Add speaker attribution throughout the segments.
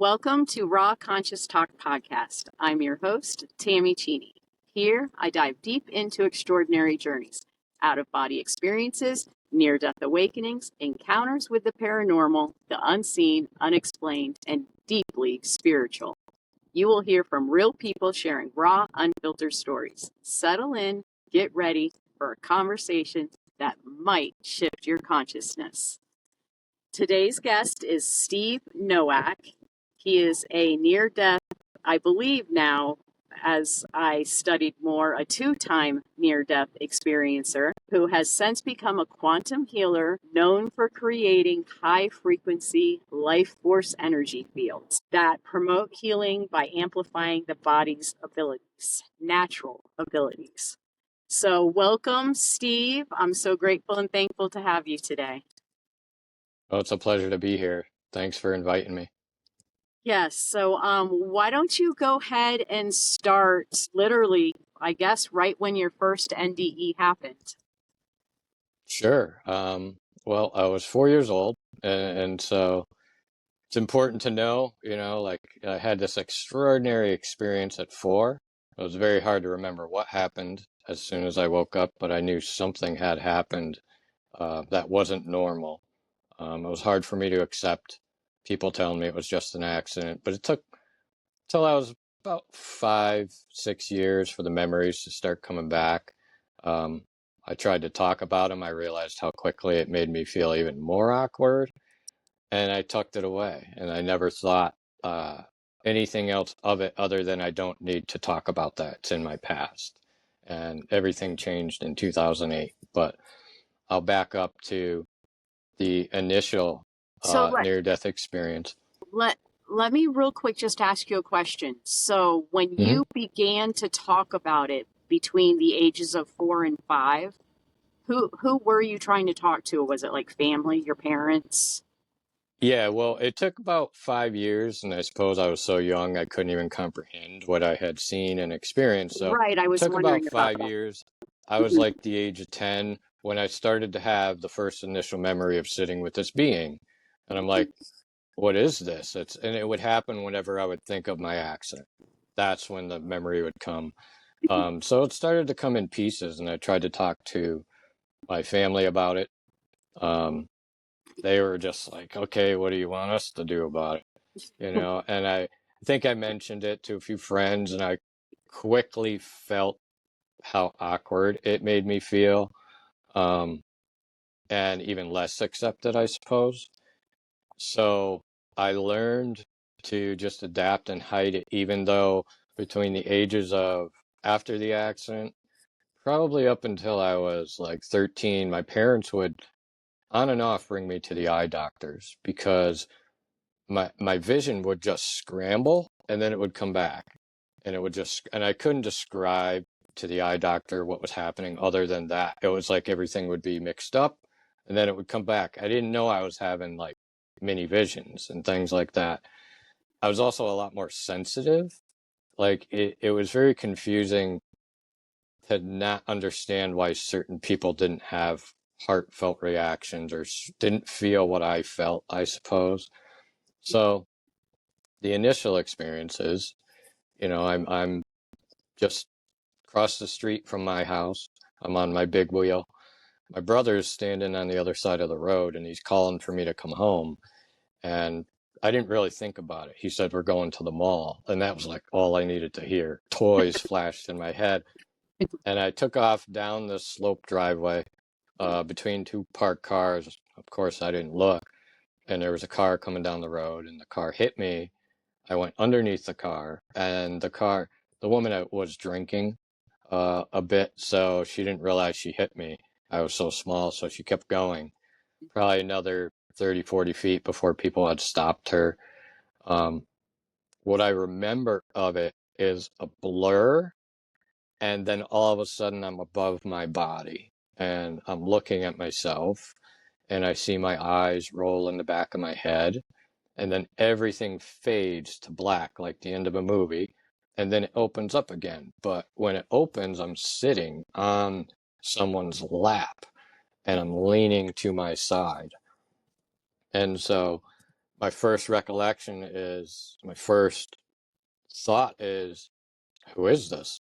Speaker 1: Welcome to Raw Conscious Talk Podcast. I'm your host, Tammy Cheney. Here, I dive deep into extraordinary journeys, out-of-body experiences, near-death awakenings, encounters with the paranormal, the unseen, unexplained, and deeply spiritual. You will hear from real people sharing raw, unfiltered stories. Settle in, get ready for a conversation that might shift your consciousness. Today's guest is Steve Nowak. He is a near-death, I believe now, as I studied more, a two-time near-death experiencer who has since become a quantum healer known for creating high-frequency life force energy fields that promote healing by amplifying the body's abilities, natural abilities. So welcome, Steve. I'm so grateful and thankful to have you today.
Speaker 2: Well, it's a pleasure to be here. Thanks for inviting me.
Speaker 1: Yes. So why don't you go ahead and start literally, I guess, right when your first NDE happened?
Speaker 2: Sure. Well, I was 4 years old, and so it's important to know, like I had this extraordinary experience at 4. It was very hard to remember what happened as soon as I woke up, but I knew something had happened that wasn't normal. It was hard for me to accept people telling me it was just an accident, but it took till I was about 5, 6 years for the memories to start coming back. I tried to talk about them. I realized how quickly it made me feel even more awkward, and I tucked it away. And I never thought anything else of it other than I don't need to talk about that. It's in my past. And everything changed in 2008. But I'll back up to the initial near-death experience.
Speaker 1: Let me real quick just ask you a question. So when you began to talk about it between the ages of 4 and 5, who were you trying to talk to? Was it like family, your parents?
Speaker 2: Yeah, well, it took about 5 years, and I suppose I was so young I couldn't even comprehend what I had seen and experienced. So
Speaker 1: Right, I was
Speaker 2: it took
Speaker 1: wondering
Speaker 2: about
Speaker 1: about
Speaker 2: 5
Speaker 1: that.
Speaker 2: years. I was like the age of 10 when I started to have the first initial memory of sitting with this being. And I'm like, what is this? And it would happen whenever I would think of my accident. That's when the memory would come. So it started to come in pieces, and I tried to talk to my family about it. They were just like, okay, what do you want us to do about it? And I think I mentioned it to a few friends, and I quickly felt how awkward it made me feel, and even less accepted, I suppose. So I learned to just adapt and hide it, even though between the ages of after the accident, probably up until I was like 13, my parents would on and off bring me to the eye doctors because my vision would just scramble and then it would come back, and I couldn't describe to the eye doctor what was happening other than that. It was like everything would be mixed up and then it would come back. I didn't know I was having like mini visions and things like that. I was also a lot more sensitive. Like it was very confusing to not understand why certain people didn't have heartfelt reactions or didn't feel what I felt, I suppose. So the initial experiences, I'm just across the street from my house. I'm on my big wheel. My brother's standing on the other side of the road and he's calling for me to come home. And I didn't really think about it. He said, we're going to the mall. And that was like all I needed to hear. Toys flashed in my head. And I took off down the slope driveway between two parked cars. Of course, I didn't look. And there was a car coming down the road and the car hit me. I went underneath the car, and the woman was drinking a bit, so she didn't realize she hit me. I was so small, so she kept going. Probably another 30, 40 feet before people had stopped her. What I remember of it is a blur, and then all of a sudden I'm above my body, and I'm looking at myself, and I see my eyes roll in the back of my head. And then everything fades to black like the end of a movie, and then it opens up again. But when it opens, I'm sitting on someone's lap and I'm leaning to my side. And so my first recollection is, my first thought is, who is this?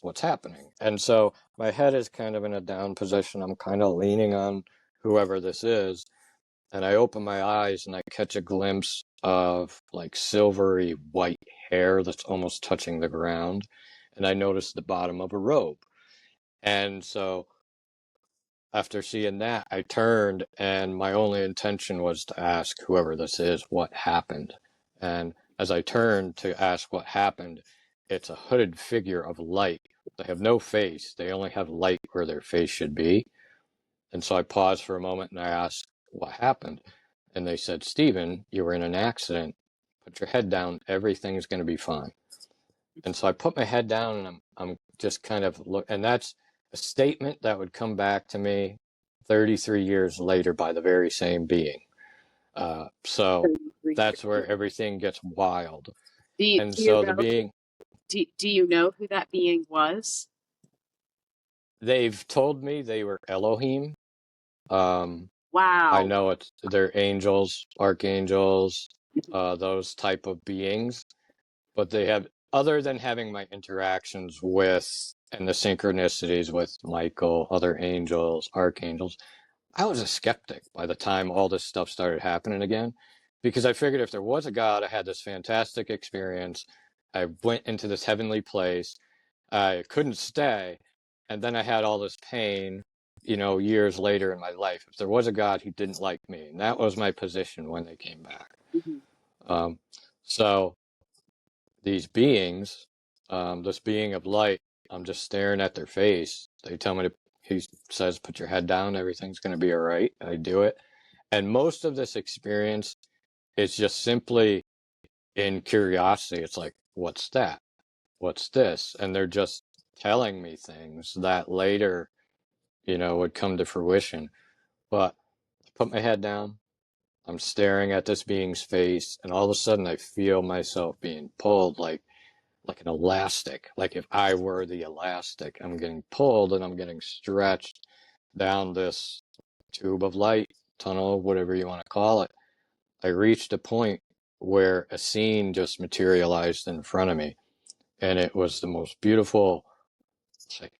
Speaker 2: What's happening? And so my head is kind of in a down position. I'm kind of leaning on whoever this is. And I open my eyes and I catch a glimpse of like silvery white hair that's almost touching the ground. And I notice the bottom of a robe. And so after seeing that, I turned, and my only intention was to ask whoever this is what happened. And as I turned to ask what happened, it's a hooded figure of light. They have no face. They only have light where their face should be. And so I paused for a moment and I asked what happened. And they said, Stephen, you were in an accident. Put your head down. Everything's going to be fine. And so I put my head down and I'm just kind of look, and that's a statement that would come back to me 33 years later by the very same being. So that's where everything gets wild. And so the being,
Speaker 1: do you know who that being was?
Speaker 2: they've told me they were Elohim.
Speaker 1: Wow.
Speaker 2: I know they're angels, archangels, those type of beings, but they have, other than having my interactions with and the synchronicities with Michael, other angels, archangels, I was a skeptic by the time all this stuff started happening again, because I figured if there was a God, I had this fantastic experience. I went into this heavenly place. I couldn't stay. And then I had all this pain, years later in my life. If there was a God, he didn't like me. And that was my position when they came back.
Speaker 1: Mm-hmm.
Speaker 2: So these beings, this being of light, I'm just staring at their face. They tell me he says, put your head down, everything's going to be all right. I do it. And most of this experience is just simply in curiosity. It's like, what's that? What's this? And they're just telling me things that later, would come to fruition. But I put my head down. I'm staring at this being's face, and all of a sudden I feel myself being pulled like an elastic. Like if I were the elastic, I'm getting pulled and I'm getting stretched down this tube of light, tunnel, whatever you want to call it. I reached a point where a scene just materialized in front of me, and it was the most beautiful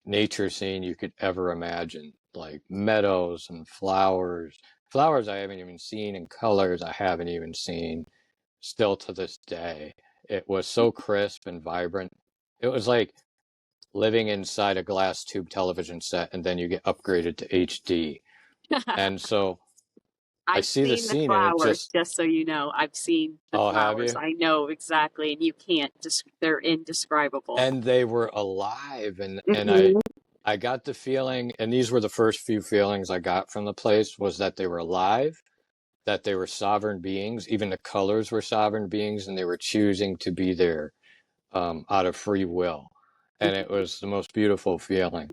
Speaker 2: nature scene you could ever imagine, like meadows and flowers I haven't even seen, and colors I haven't even seen still to this day. It was so crisp and vibrant. It was like living inside a glass tube television set, and then you get upgraded to HD. And so I
Speaker 1: I've
Speaker 2: see the
Speaker 1: seen the
Speaker 2: scene, and it
Speaker 1: flowers,
Speaker 2: just,
Speaker 1: just so you know. I've seen the
Speaker 2: oh, have
Speaker 1: flowers.
Speaker 2: you?
Speaker 1: I know exactly, and you can't they're indescribable.
Speaker 2: And they were alive, and
Speaker 1: Mm-hmm.
Speaker 2: I got the feeling, and these were the first few feelings I got from the place, was that they were alive, that they were sovereign beings. Even the colors were sovereign beings, and they were choosing to be there out of free will. And it was the most beautiful feeling.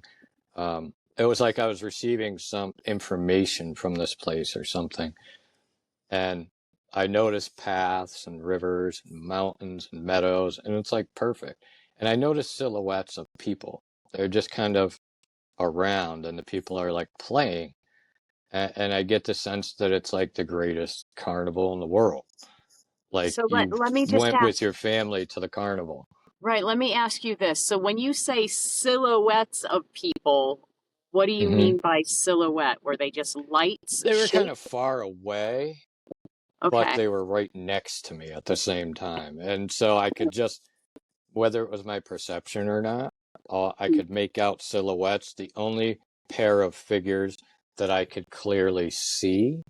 Speaker 2: It was like I was receiving some information from this place or something. And I noticed paths and rivers and mountains and meadows, and it's like perfect. And I noticed silhouettes of people. They're just kind of around, and the people are like playing. And I get the sense that it's like the greatest carnival in the world. Like
Speaker 1: So
Speaker 2: you
Speaker 1: let me just
Speaker 2: went with
Speaker 1: ask.
Speaker 2: your family to the carnival.
Speaker 1: Right, let me ask you this. So when you say silhouettes of people, what do you
Speaker 2: Hmm.
Speaker 1: mean by silhouette? Were they just lights,
Speaker 2: They were kind
Speaker 1: shape?
Speaker 2: of far away, but
Speaker 1: Okay.
Speaker 2: they were right next to me at the same time. And so I could just, whether it was my perception or not, I could make out silhouettes. The only pair of figures that I could clearly see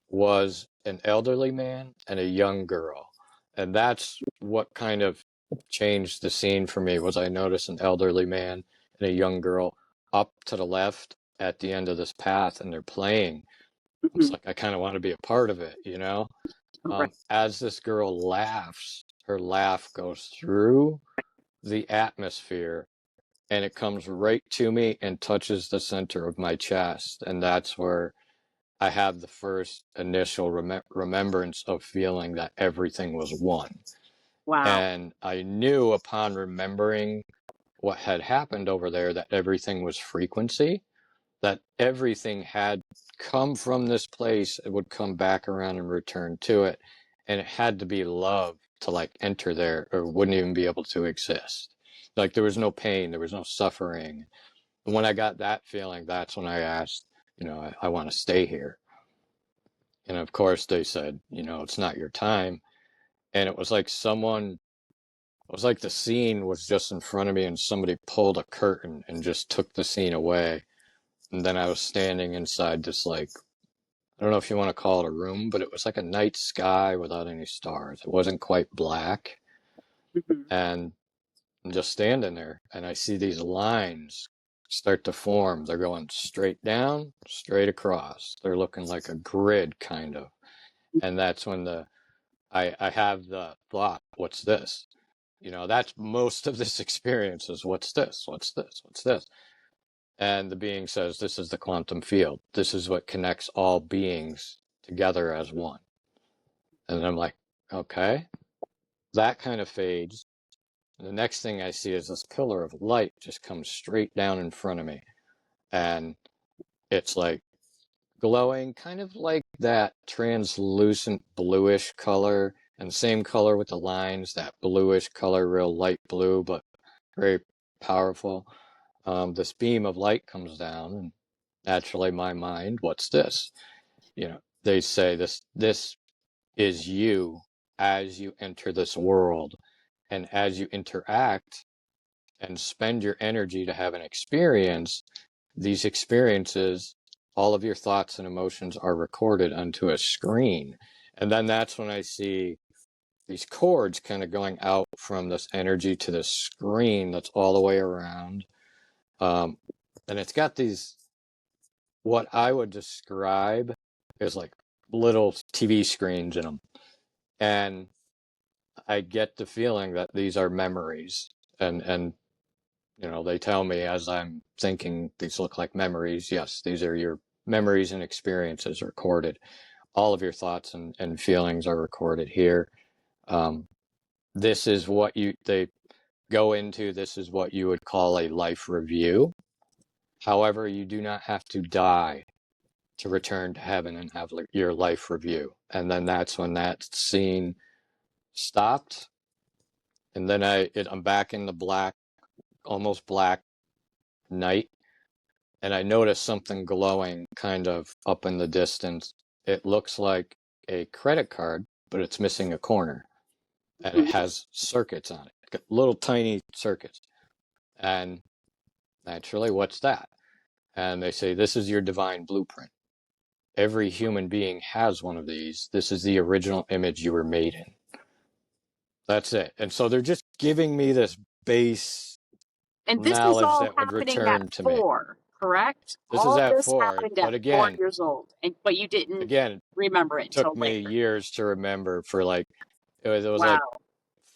Speaker 2: was an elderly man and a young girl. And that's what kind of changed the scene for me, was I noticed an elderly man and a young girl up to the left at the end of this path, and they're playing. It's
Speaker 1: Mm-hmm.
Speaker 2: like I kind of want to be a part of it,
Speaker 1: Right.
Speaker 2: As this girl laughs, her laugh goes through the atmosphere, and it comes right to me and touches the center of my chest. And that's where I have the first initial remembrance of feeling that everything was one.
Speaker 1: Wow.
Speaker 2: And I knew upon remembering what had happened over there that everything was frequency, that everything had come from this place, it would come back around and return to it. and it had to be love to like enter there or wouldn't even be able to exist. Like there was no pain, there was no suffering. And when I got that feeling, that's when I asked, I want to stay here. And of course they said, it's not your time. And it was like it was like the scene was just in front of me and somebody pulled a curtain and just took the scene away. And then I was standing inside this, like, I don't know if you want to call it a room, but it was like a night sky without any stars. It wasn't quite black.
Speaker 1: Mhm.
Speaker 2: And I'm just standing there and I see these lines start to form. They're going straight down, straight across. They're looking like a grid kind of. And that's when I have the thought, what's this? That's most of this experience is what's this? What's this? What's this? And the being says, this is the quantum field. This is what connects all beings together as one. And I'm like, okay, that kind of fades. And the next thing I see is this pillar of light just comes straight down in front of me. And it's like glowing, kind of like that translucent bluish color, and same color with the lines, that bluish color, real light blue, but very powerful. This beam of light comes down, and naturally, my mind, what's this? They say this is you as you enter this world, and as you interact and spend your energy to have an experience. These experiences, all of your thoughts and emotions are recorded onto a screen. And then that's when I see these cords kind of going out from this energy to this screen that's all the way around. And it's got these, what I would describe as like little TV screens in them. And I get the feeling that these are memories. And they tell me as I'm thinking these look like memories. Yes, these are your memories and experiences recorded. All of your thoughts and feelings are recorded here. This is what they go into. This is what you would call a life review. However, you do not have to die to return to heaven and have your life review. And then that's when that scene stopped. And then I'm back in the black, almost black night. And I noticed something glowing kind of up in the distance. It looks like a credit card, but it's missing a corner. And it has circuits on it, little tiny circuits. And naturally, what's that? And they say, this is your divine blueprint. Every human being has one of these. This is the original image you were made in. That's it. And so they're just giving me this base
Speaker 1: And this is
Speaker 2: knowledge
Speaker 1: all
Speaker 2: that would
Speaker 1: happening at
Speaker 2: return to me.
Speaker 1: 4, correct?
Speaker 2: This is
Speaker 1: All of
Speaker 2: at
Speaker 1: this
Speaker 2: 4,
Speaker 1: happened
Speaker 2: but
Speaker 1: at 4
Speaker 2: again,
Speaker 1: years old, but you didn't
Speaker 2: again,
Speaker 1: remember it
Speaker 2: took
Speaker 1: until
Speaker 2: me
Speaker 1: later.
Speaker 2: years to remember for like, it was like
Speaker 1: Wow.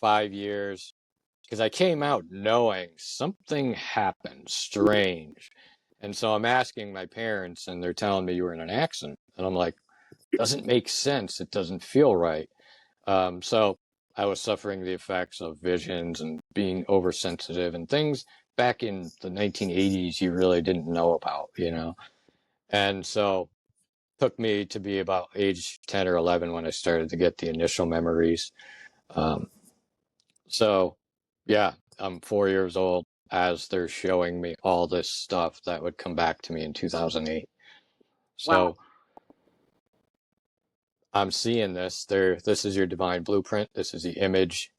Speaker 2: 5 years, because I came out knowing something happened strange. And so I'm asking my parents, and they're telling me you were in an accident. And I'm like, doesn't make sense. It doesn't feel right. So I was suffering the effects of visions and being oversensitive and things back in the 1980s you really didn't know about. And so took me to be about age 10 or 11 when I started to get the initial memories. Um, so, yeah, I'm 4 years old as they're showing me all this stuff that would come back to me in 2008.
Speaker 1: Wow.
Speaker 2: So I'm seeing this. This is your divine blueprint. This is the image,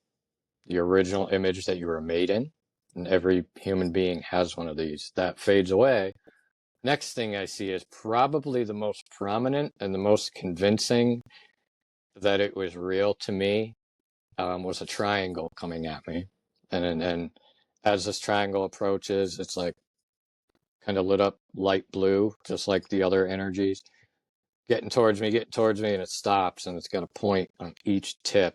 Speaker 2: the original image that you were made in. And every human being has one of these. That fades away. Next thing I see is probably the most prominent and the most convincing that it was real to me, was a triangle coming at me. And as this triangle approaches, it's like kind of lit up light blue, just like the other energies, getting towards me, and it stops, and it's got a point on each tip,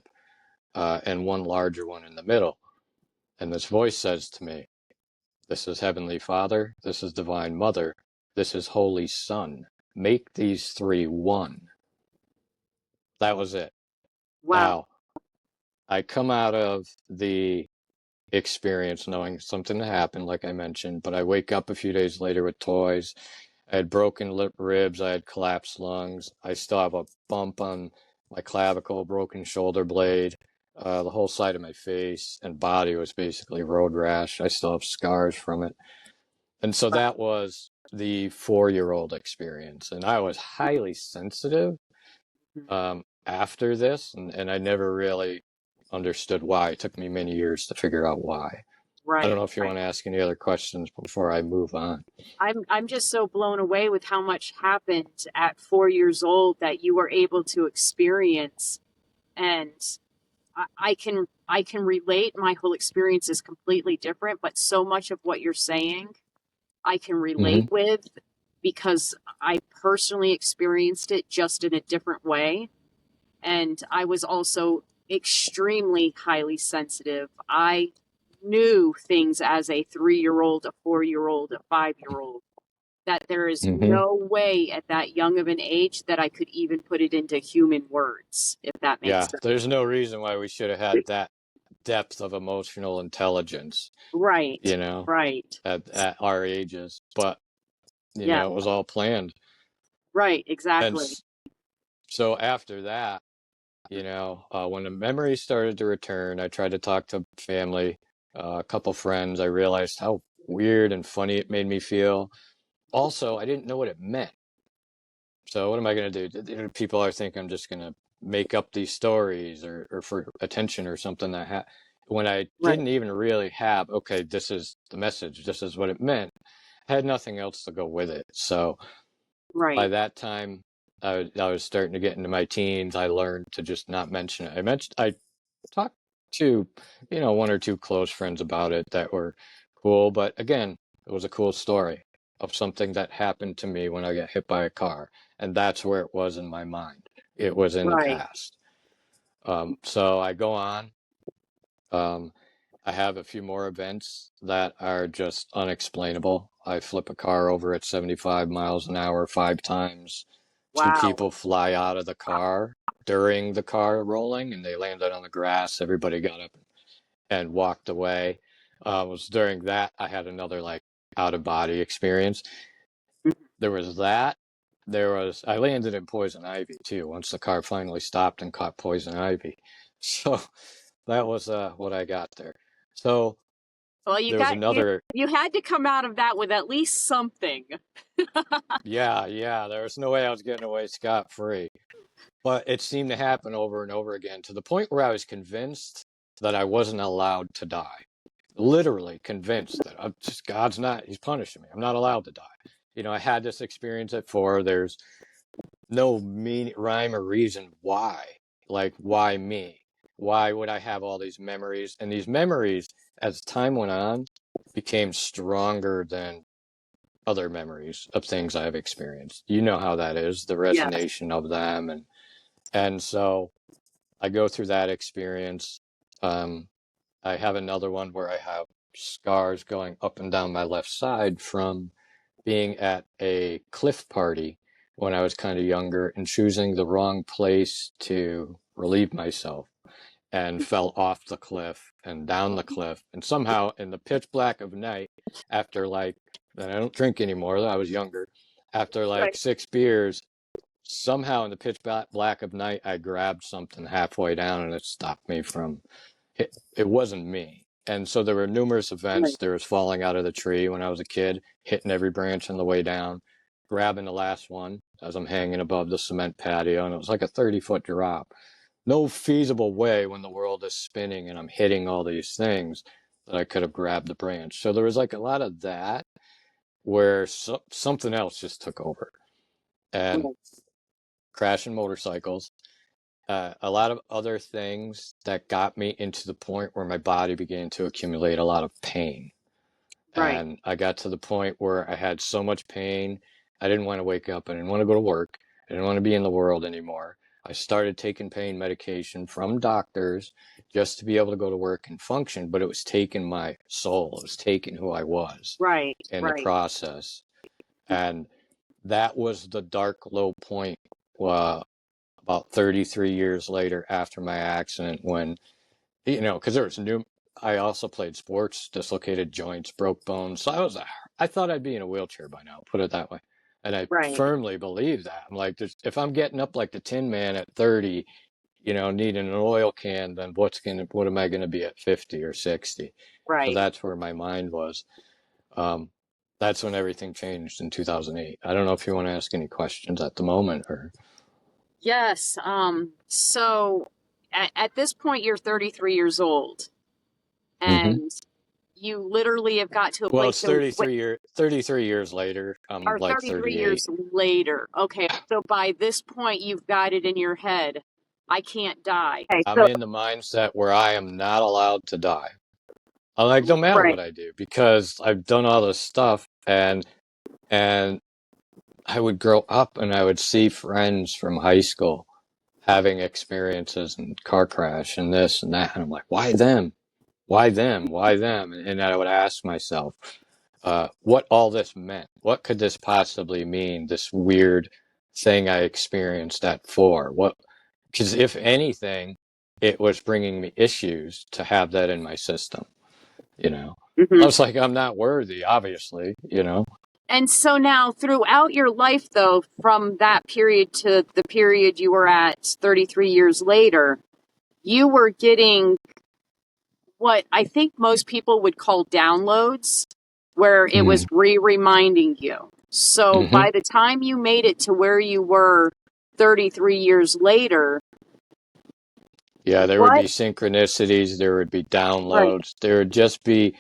Speaker 2: and one larger one in the middle. And this voice says to me, this is Heavenly Father, this is Divine Mother, this is Holy Son. Make these three one. That was it.
Speaker 1: Wow.
Speaker 2: Now, I come out of the experience knowing something happened, like I mentioned, but I wake up a few days later with toys. I had broken lip ribs, I had collapsed lungs. I still have a bump on my clavicle, broken shoulder blade, the whole side of my face and body was basically road rash. I still have scars from it. And so that was the 4-year-old experience. And I was highly sensitive after this, and I never really understood why. It took me many years to figure out why. I don't
Speaker 1: Right.
Speaker 2: know if you want to ask any other questions before I move on.
Speaker 1: I'm just so blown away with how much happened at 4 years old that you were able to experience, and I can relate. My whole experience is completely different, but so much of what you're saying I can relate
Speaker 2: Mm-hmm.
Speaker 1: with because I personally experienced it just in a different way. And I was also extremely highly sensitive. I knew things as a 3-year old, a 4-year old, a 5-year old, that there is
Speaker 2: Mm-hmm.
Speaker 1: no way at that young of an age that I could even put it into human words, if that makes
Speaker 2: Yeah,
Speaker 1: sense.
Speaker 2: there's no reason why we should have had that depth of emotional intelligence,
Speaker 1: Right,
Speaker 2: you know,
Speaker 1: right.
Speaker 2: at our ages. But,
Speaker 1: Yeah,
Speaker 2: it was all planned.
Speaker 1: right,
Speaker 2: And
Speaker 1: exactly.
Speaker 2: so after that, when the memories started to return, I tried to talk to family, a couple friends. I realized how weird and funny it made me feel. Also, I didn't know what it meant. So what am I going to do? People are thinking I'm just going to make up these stories or for attention or something when I
Speaker 1: Right,
Speaker 2: didn't even really have, okay, this is the message. This is what it meant. I had nothing else to go with it. So by
Speaker 1: right,
Speaker 2: that time, I was starting to get into my teens. I learned to just not mention it. I talked to, one or two close friends about it that were cool. But again, it was a cool story of something that happened to me when I got hit by a car. And that's where it was in my mind. It was in the
Speaker 1: right,
Speaker 2: past. So I go on. Um, I have a few more events that are just unexplainable. I flip a car over at 75 miles an hour 5 times. Two
Speaker 1: wow.
Speaker 2: people fly out of the car during the car rolling and they landed on the grass. Everybody got up and walked away. It was during that I had another like out of body experience. There was that. I landed in poison ivy too once the car finally stopped and caught poison ivy. So that was what I got there. So
Speaker 1: Well,
Speaker 2: there was another,
Speaker 1: you had to come out of that with at least something.
Speaker 2: yeah, there was no way I was getting away scot-free. But it seemed to happen over and over again to the point where I was convinced that I wasn't allowed to die. Literally convinced that God's not, he's punishing me. I'm not allowed to die. I had this experience at 4. There's no rhyme or reason why. Like, why me? Why would I have all these memories? And these memories, as time went on, became stronger than other memories of things I've experienced. You know how that is, the
Speaker 1: Yes.
Speaker 2: resonation of them. And so I go through that experience. Um, I have another one where I have scars going up and down my left side from being at a cliff party when I was kind of younger and choosing the wrong place to relieve myself and fell off the cliff and down the cliff. And somehow in the pitch black of night, after and I don't drink anymore, I was younger, after like
Speaker 1: Right,
Speaker 2: 6 beers, somehow in the pitch black of night, I grabbed something halfway down and it stopped me from it wasn't me. And so there were numerous events.
Speaker 1: right,
Speaker 2: There was falling out of the tree when I was a kid, hitting every branch on the way down, grabbing the last one as I'm hanging above the cement patio, and it was like a 30-foot drop. No feasible way when the world is spinning and I'm hitting all these things that I could have grabbed the branch. So there was like a lot of that where something else just took over. And
Speaker 1: right,
Speaker 2: crashing motorcycles, a lot of other things that got me into the point where my body began to accumulate a lot of pain.
Speaker 1: right,
Speaker 2: And I got to the point where I had so much pain, I didn't want to wake up. I didn't want to go to work. I didn't want to be in the world anymore. I started taking pain medication from doctors just to be able to go to work and function, but it was taking my soul. It was taking who I was
Speaker 1: right,
Speaker 2: in the
Speaker 1: right,
Speaker 2: process. And that was the dark low point uh, about 33 years later after my accident when, because there was I also played sports, dislocated joints, broke bones. So I thought I'd be in a wheelchair by now, put it that way. And I
Speaker 1: Right.
Speaker 2: firmly believe that. I'm like, if I'm getting up like the Tin Man at 30, needing an oil can, then what am I gonna be at 50 or 60? So
Speaker 1: Right.
Speaker 2: that's where my mind was. Um, that's when everything changed in 2008. I don't know if you want to ask any questions at the moment or.
Speaker 1: Yes. So at this point, you're 33 years old,
Speaker 2: Hmm.
Speaker 1: and you literally have got to a
Speaker 2: Well,
Speaker 1: place
Speaker 2: it's
Speaker 1: to
Speaker 2: 33 years later. I'm
Speaker 1: or
Speaker 2: like
Speaker 1: 33
Speaker 2: 38.
Speaker 1: years later. Okay. So by this point, you've got it in your head. I can't die. Okay.
Speaker 2: I'm
Speaker 1: So,
Speaker 2: in the mindset where I am not allowed to die. I'm like, no matter
Speaker 1: right.
Speaker 2: what I do, because I've done all this stuff and I would grow up and I would see friends from high school having experiences and car crash and this and that. And I'm like, why them? Why them? Why them? And I would ask myself, what all this meant. What could this possibly mean? This weird thing I experienced at 4. What? Because if anything, it was bringing me issues to have that in my system. I
Speaker 1: Hmm.
Speaker 2: was like, I'm not worthy, obviously.
Speaker 1: And so now, throughout your life, though, from that period to the period you were at 33 years later, you were getting what I think most people would call downloads, where it was
Speaker 2: Mm.
Speaker 1: reminding you. So
Speaker 2: Hmm.
Speaker 1: by the time you made it to where you were 33 years later,
Speaker 2: Yeah, there would
Speaker 1: what?
Speaker 2: be synchronicities, there would be
Speaker 1: Right.
Speaker 2: downloads, there would just be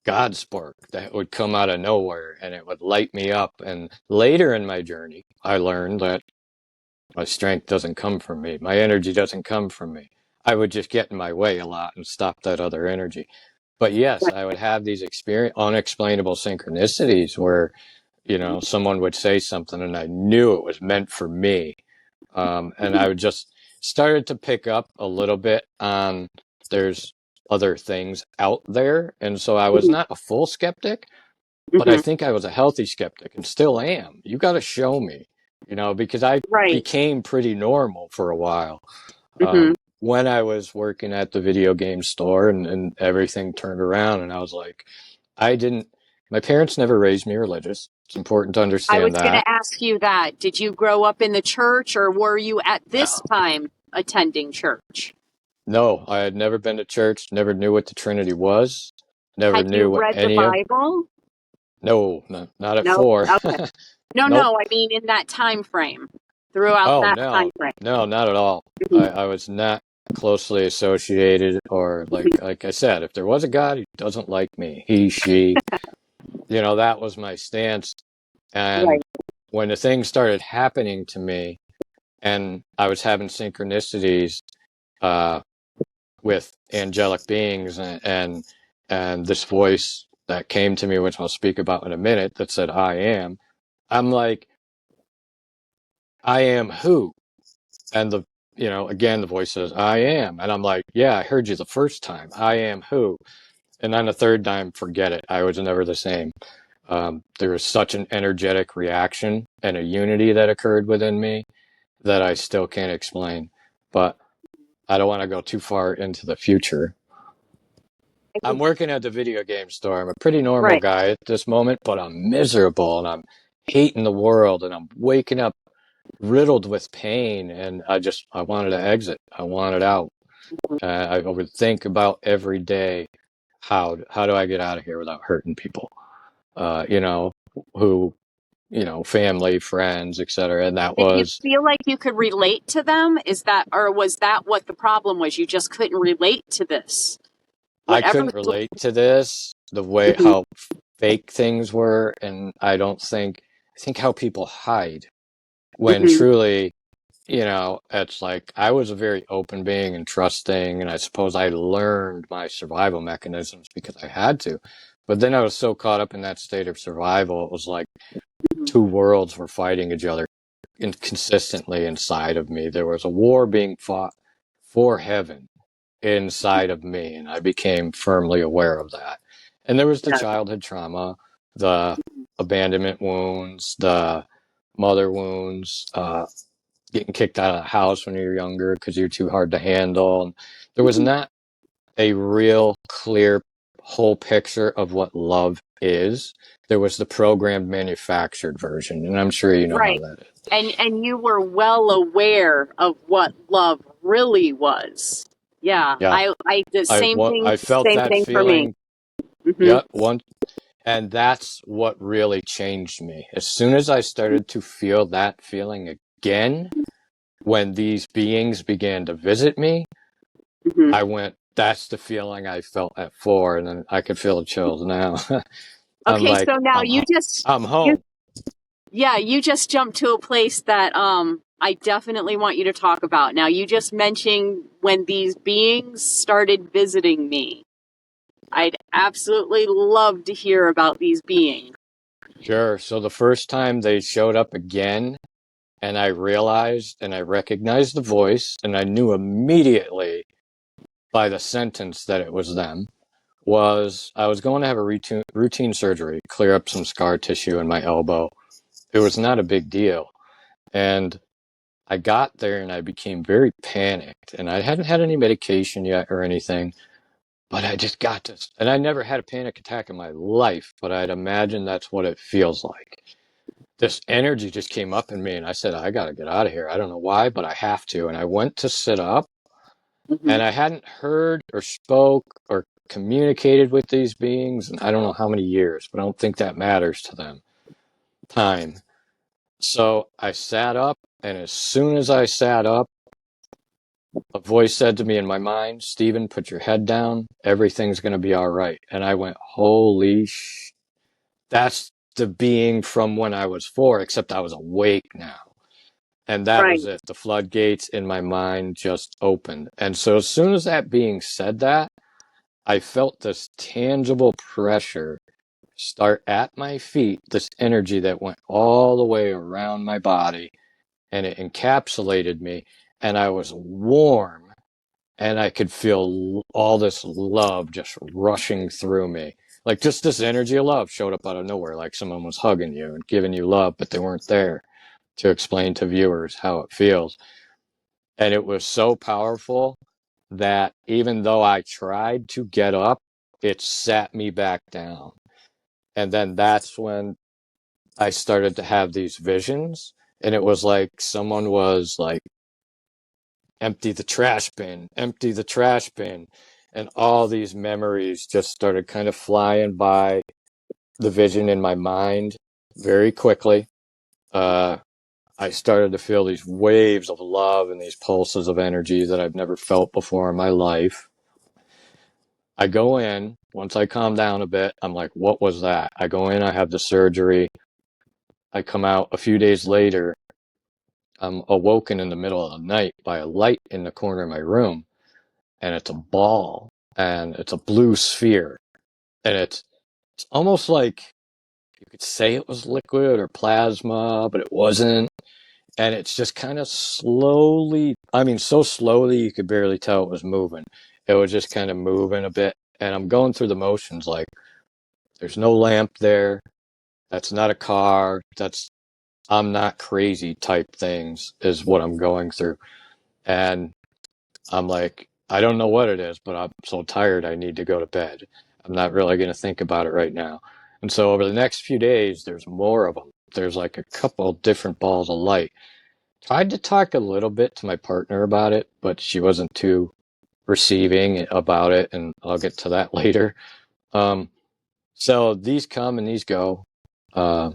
Speaker 2: God spark that would come out of nowhere and it would light me up. And later in my journey, I learned that my strength doesn't come from me. My energy doesn't come from me. I would just get in my way a lot and stop that other energy. But yes, I would have these unexplainable synchronicities where, someone would say something and I knew it was meant for me. And I would just started to pick up a little bit on there's other things out there. And so I was not a full skeptic, but I
Speaker 1: Mm-hmm.
Speaker 2: think I was a healthy skeptic and still am. You got to show me, because I
Speaker 1: Right.
Speaker 2: became pretty normal for a while.
Speaker 1: Mm-hmm.
Speaker 2: When I was working at the video game store and everything turned around and I was like, my parents never raised me religious. It's important to
Speaker 1: I was
Speaker 2: understand
Speaker 1: going
Speaker 2: that.
Speaker 1: to ask you that. Did you grow up in the church, or were you at this time attending church?
Speaker 2: No, I had never been to church, never knew what the Trinity was, never
Speaker 1: Had you
Speaker 2: knew what
Speaker 1: read the
Speaker 2: any of,
Speaker 1: Bible?
Speaker 2: no, not at
Speaker 1: No.
Speaker 2: 4.
Speaker 1: Okay. No,
Speaker 2: Nope.
Speaker 1: no. I mean, in that time frame, throughout
Speaker 2: Oh,
Speaker 1: that time
Speaker 2: no,
Speaker 1: frame.
Speaker 2: no, not at all.
Speaker 1: Mhm.
Speaker 2: I was not closely associated or like I said, if there was a God, he doesn't like me. He, she, that was my stance.
Speaker 1: Right.
Speaker 2: And when the things started happening to me and I was having synchronicities, uh, with angelic beings and this voice that came to me, which I'll speak about in a minute, that said, I am. I'm like, I am who? And again, the voice says, I am. And I'm like, yeah, I heard you the first time. I am who? And then the third time, forget it. I was never the same. There was such an energetic reaction and a unity that occurred within me that I still can't explain. But I don't want to go too far into the future. I'm working at the video game store. I'm a pretty normal
Speaker 1: Right.
Speaker 2: guy at this moment, but I'm miserable and I'm hating the world and I'm waking up riddled with pain and I wanted to exit. I wanted out. I would think about every day, how do I get out of here without hurting people? Uh, you know, who, family, friends, etc. And that
Speaker 1: Did you
Speaker 2: was
Speaker 1: feel like you could relate to them? Is that, or was that what the problem was? You just couldn't relate to this.
Speaker 2: I
Speaker 1: Whatever.
Speaker 2: couldn't relate to this, the way
Speaker 1: Mhm.
Speaker 2: how fake things were, and I think how people hide when
Speaker 1: Mhm.
Speaker 2: truly, it's like I was a very open being and trusting, and I suppose I learned my survival mechanisms because I had to. But then I was so caught up in that state of survival, it was like two worlds were fighting each other consistently inside of me. There was a war being fought for heaven inside of me, and I became firmly aware of that. And there was the
Speaker 1: Yeah.
Speaker 2: childhood trauma, the abandonment wounds, the mother wounds, getting kicked out of the house when you're younger because you're too hard to handle. And there was not a real clear whole picture of what love is. There was the programmed manufactured version, and I'm sure you know how
Speaker 1: Right.
Speaker 2: that is.
Speaker 1: And you were well aware of what love really was. Yeah.
Speaker 2: Yeah,
Speaker 1: I the
Speaker 2: I felt
Speaker 1: same
Speaker 2: that
Speaker 1: thing for me.
Speaker 2: feeling.
Speaker 1: Hmm.
Speaker 2: Yeah, and that's what really changed me. As soon as I started to feel that feeling again, when these beings began to visit me,
Speaker 1: Hmm.
Speaker 2: I went, that's the feeling I felt at 4, and then I could feel the chills now. I'm
Speaker 1: Okay,
Speaker 2: like,
Speaker 1: so now
Speaker 2: I'm
Speaker 1: you
Speaker 2: home.
Speaker 1: yeah, you just jumped to a place that I definitely want you to talk about. Now, you just mentioned when these beings started visiting me. I'd absolutely love to hear about these beings.
Speaker 2: Sure. So the first time they showed up again, and I realized and I recognized the voice, and I knew immediately by the sentence that it was them, was I was going to have a routine surgery, clear up some scar tissue in my elbow. It was not a big deal. And I got there and I became very panicked. And I hadn't had any medication yet or anything, but I just got this. And I never had a panic attack in my life, but I'd imagine that's what it feels like. This energy just came up in me, and I said, I got to get out of here. I don't know why, but I have to. And I went to sit up,
Speaker 1: Hmm.
Speaker 2: and I hadn't heard or spoke or communicated with these beings in I don't know how many years, but I don't think that matters to them. Time. So I sat up, and as soon as I sat up, a voice said to me in my mind, Stephen, put your head down. Everything's going to be all right. And I went, holy sh. That's the being from when I was 4, except I was awake now. And that
Speaker 1: Right.
Speaker 2: was it. The floodgates in my mind just opened. And so as soon as that being said that, I felt this tangible pressure start at my feet, this energy that went all the way around my body, and it encapsulated me. And I was warm, and I could feel all this love just rushing through me. Like just this energy of love showed up out of nowhere, like someone was hugging you and giving you love, but they weren't there to explain to viewers how it feels. And it was so powerful that even though I tried to get up, it sat me back down. And then that's when I started to have these visions. And it was like someone was like, empty the trash bin, empty the trash bin. And all these memories just started kind of flying by the vision in my mind very quickly. I started to feel these waves of love and these pulses of energy that I've never felt before in my life. I go in, once I calm down a bit, I'm like, what was that? I go in, I have the surgery. I come out a few days later. I'm awoken in the middle of the night by a light in the corner of my room, and it's a ball, and it's a blue sphere, and it's almost like you could say it was liquid or plasma, but it wasn't. And it's just kind of slowly, I mean, so slowly you could barely tell it was moving. It was just kind of moving a bit. And I'm going through the motions like, there's no lamp there. That's not a car. I'm not crazy type things is what I'm going through. And I'm like, I don't know what it is, but I'm so tired I need to go to bed. I'm not really going to think about it right now. And so over the next few days, there's more of them. There's like a couple different balls of light. Tried to talk a little bit to my partner about it, but she wasn't too receiving about it, and I'll get to that later. Um, so these come and these go. Uh,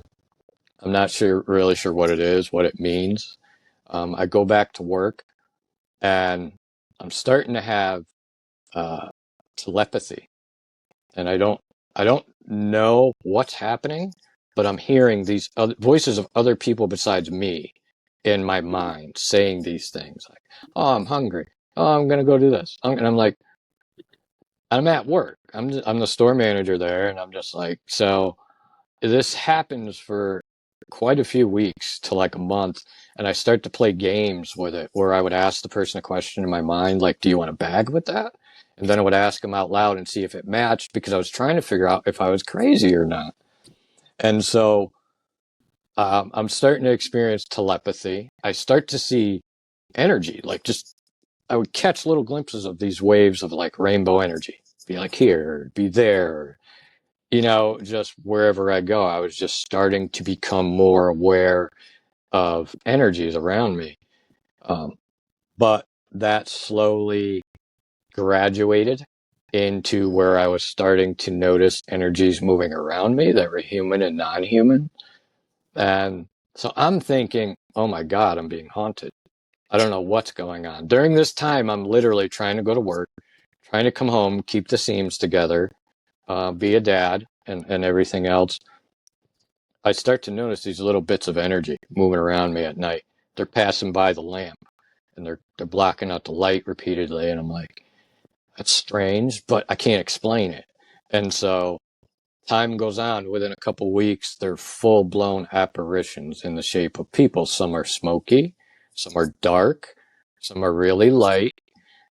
Speaker 2: I'm not really sure what it is, what it means. I go back to work, and I'm starting to have uh, telepathy, and I don't know what's happening, but I'm hearing these other voices of other people besides me in my mind saying these things like, "Oh, I'm hungry. Oh, I'm gonna go do this," and I'm like, I'm at work. I'm the store manager there, and I'm just like, so this happens for quite a few weeks to like a month, and I start to play games with it where I would ask the person a question in my mind, like, do you want a bag with that? And then I would ask them out loud and see if it matched because I was trying to figure out if I was crazy or not. And so I'm starting to experience telepathy. I start to see energy, like just I would catch little glimpses of these waves of like rainbow energy. be like here, be there, just wherever I go, I was just starting to become more aware of energies around me. But that slowly graduated into where I was starting to notice energies moving around me that were human and non-human. And so I'm thinking, oh my God, I'm being haunted. I don't know what's going on. During this time, I'm literally trying to go to work, trying to come home, keep the seams together, be a dad, and everything else. I start to notice these little bits of energy moving around me at night. They're passing by the lamp and they're blocking out the light repeatedly. And I'm like, that's strange, but I can't explain it. And so time goes on. Within a couple weeks, they're full-blown apparitions in the shape of people. Some are smoky, some are dark, some are really light,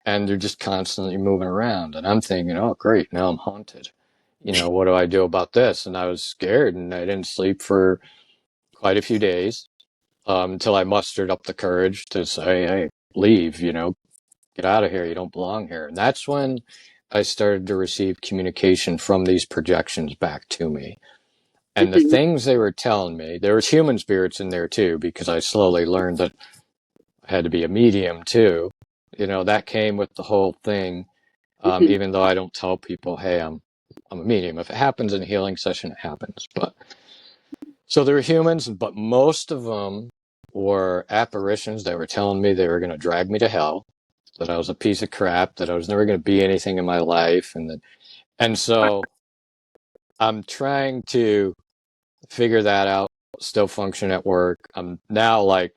Speaker 2: and they're just constantly moving around. And I'm thinking, oh, great, now I'm haunted. What do I do about this? And I was scared, and I didn't sleep for quite a few days until I mustered up the courage to say, hey, leave, get out of here. You don't belong here. And that's when I started to receive communication from these projections back to me. And the things they were telling me, there was human spirits in there too, because I slowly learned that I had to be a medium too. That came with the whole thing. Even though I don't tell people, hey, I'm a medium. If it happens in a healing session, it happens. But so there were humans, but most of them were apparitions that were telling me they were going to drag me to hell, that I was a piece of crap, that I was never going to be anything in my life. And so I'm trying to figure that out, still function at work. I'm now like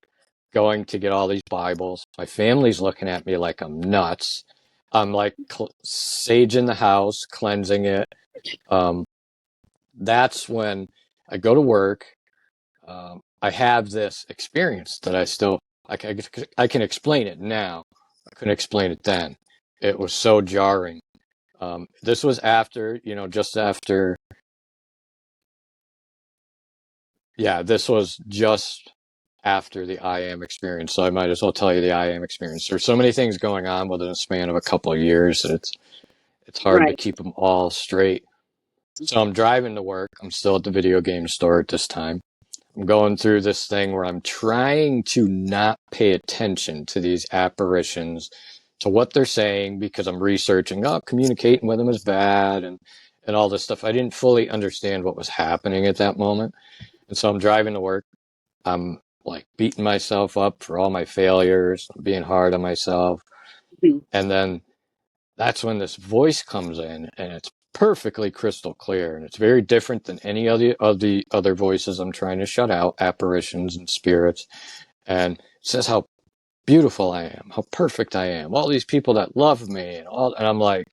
Speaker 2: going to get all these Bibles. My family's looking at me like I'm nuts. I'm like saging the house, cleansing it. That's when I go to work. I have this experience that I can explain it now. I couldn't explain it then. It was so jarring. This was after, this was just after the I am experience. So I might as well tell you the I am experience. There's so many things going on within a span of a couple of years that it's hard to keep them all straight. So I'm driving to work. I'm still at the video game store at this time. I'm going through this thing where I'm trying to not pay attention to these apparitions, to what they're saying, because I'm researching, communicating with them is bad and all this stuff. I didn't fully understand what was happening at that moment. And so I'm driving to work. I'm like beating myself up for all my failures, being hard on myself. And then that's when this voice comes in, and it's perfectly crystal clear, and it's very different than any of the other voices I'm trying to shut out, apparitions and spirits. And it says how beautiful I am, how perfect I am, all these people that love me, and I'm like,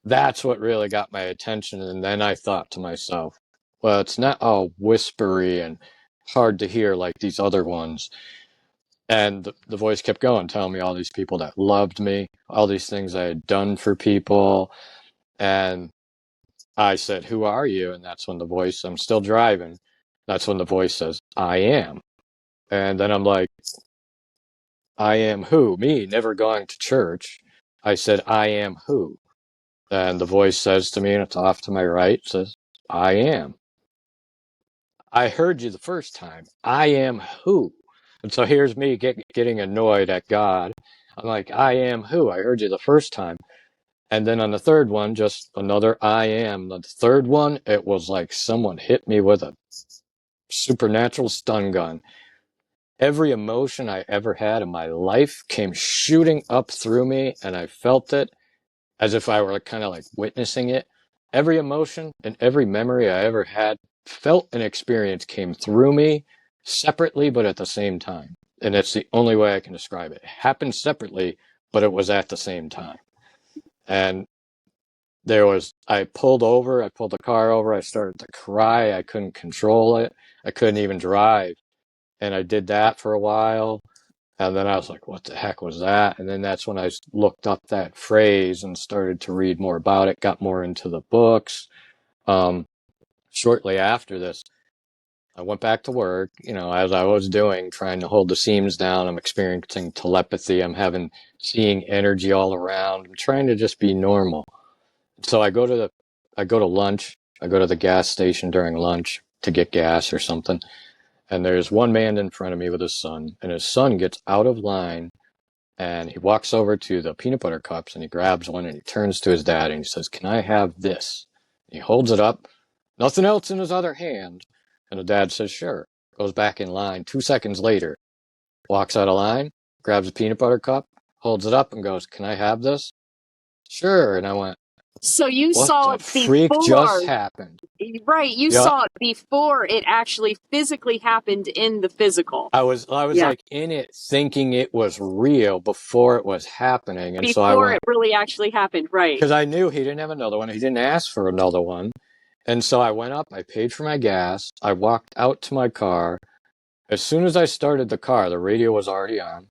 Speaker 2: that's what really got my attention. And then I thought to myself, well, it's not all whispery and hard to hear like these other ones. And the voice kept going, telling me all these people that loved me, all these things I had done for people. And I said, who are you? And that's when I'm still driving. That's when the voice says, I am. And then I'm like, I am who? Me, never going to church. I said, I am who? And the voice says to me, and it's off to my right, says, I am. I heard you the first time. I am who? And so here's me getting annoyed at God. I'm like, I am who? I heard you the first time. And then on the third one, just another I am. The third one, it was like someone hit me with a supernatural stun gun. Every emotion I ever had in my life came shooting up through me, and I felt it as if I were kind of like witnessing it. Every emotion and every memory I ever had, felt and experienced, came through me separately, but at the same time. And it's the only way I can describe it. It happened separately, but it was at the same time. And I pulled the car over, I started to cry, I couldn't control it, I couldn't even drive. And I did that for a while, and then I was like, what the heck was that? And then that's when I looked up that phrase and started to read more about it, got more into the books. Shortly after this, I went back to work, as I was doing, trying to hold the seams down. I'm experiencing telepathy. I'm seeing energy all around. I'm trying to just be normal. So I go to lunch. I go to the gas station during lunch to get gas or something. And there's one man in front of me with his son, and his son gets out of line and he walks over to the peanut butter cups and he grabs one and he turns to his dad and he says, "Can I have this?" He holds it up, nothing else in his other hand. And the dad says, "Sure." Goes back in line. 2 seconds later, walks out of line, grabs a peanut butter cup, holds it up and goes, "Can I have this?" "Sure." And I went,
Speaker 1: So you
Speaker 2: "What
Speaker 1: saw
Speaker 2: the
Speaker 1: it
Speaker 2: freak just
Speaker 1: before,
Speaker 2: happened?"
Speaker 1: right? You
Speaker 2: Yeah.
Speaker 1: saw it before it actually physically happened in the physical.
Speaker 2: I was
Speaker 1: Yeah.
Speaker 2: like in it thinking it was real before it was happening. And so I
Speaker 1: Before
Speaker 2: went,
Speaker 1: it really actually happened, right?
Speaker 2: because I knew he didn't have another one. He didn't ask for another one. And so I went up, I paid for my gas, I walked out to my car. As soon as I started the car, the radio was already on.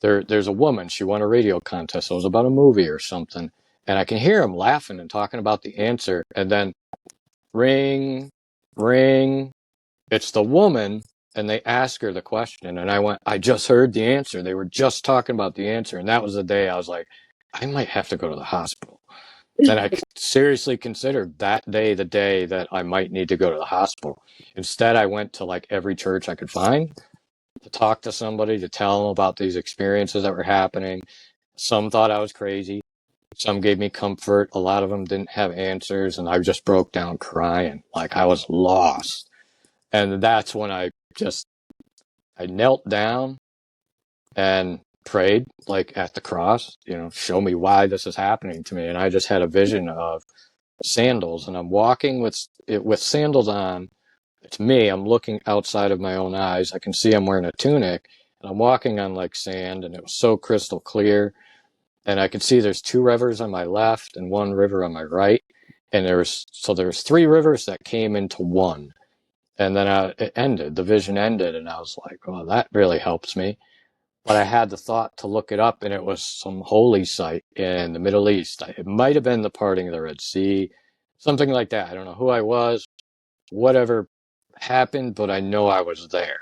Speaker 2: There's a woman, she won a radio contest. It was about a movie or something. And I can hear him laughing and talking about the answer. And then ring, ring. It's the woman, and they ask her the question. And I went, I just heard the answer. They were just talking about the answer. And that was the day I was like, I might have to go to the hospital. And I seriously considered that day the day that I might need to go to the hospital. Instead, I went to like every church I could find to talk to somebody, to tell them about these experiences that were happening. Some thought I was crazy. Some gave me comfort. A lot of them didn't have answers. And I just broke down crying like I was lost. And that's when I knelt down and prayed like at the cross, show me why this is happening to me. And I just had a vision of sandals, and I'm walking with sandals on. It's me. I'm looking outside of my own eyes. I can see I'm wearing a tunic, and I'm walking on like sand, and it was so crystal clear. And I could see there's 2 rivers on my left and 1 river on my right, and there's 3 rivers that came into one. And then it ended. The vision ended, and I was like, "Oh, that really helps me." But I had the thought to look it up, and it was some holy site in the Middle East. It might have been the parting of the Red Sea, something like that. I don't know who I was, whatever happened, but I know I was there.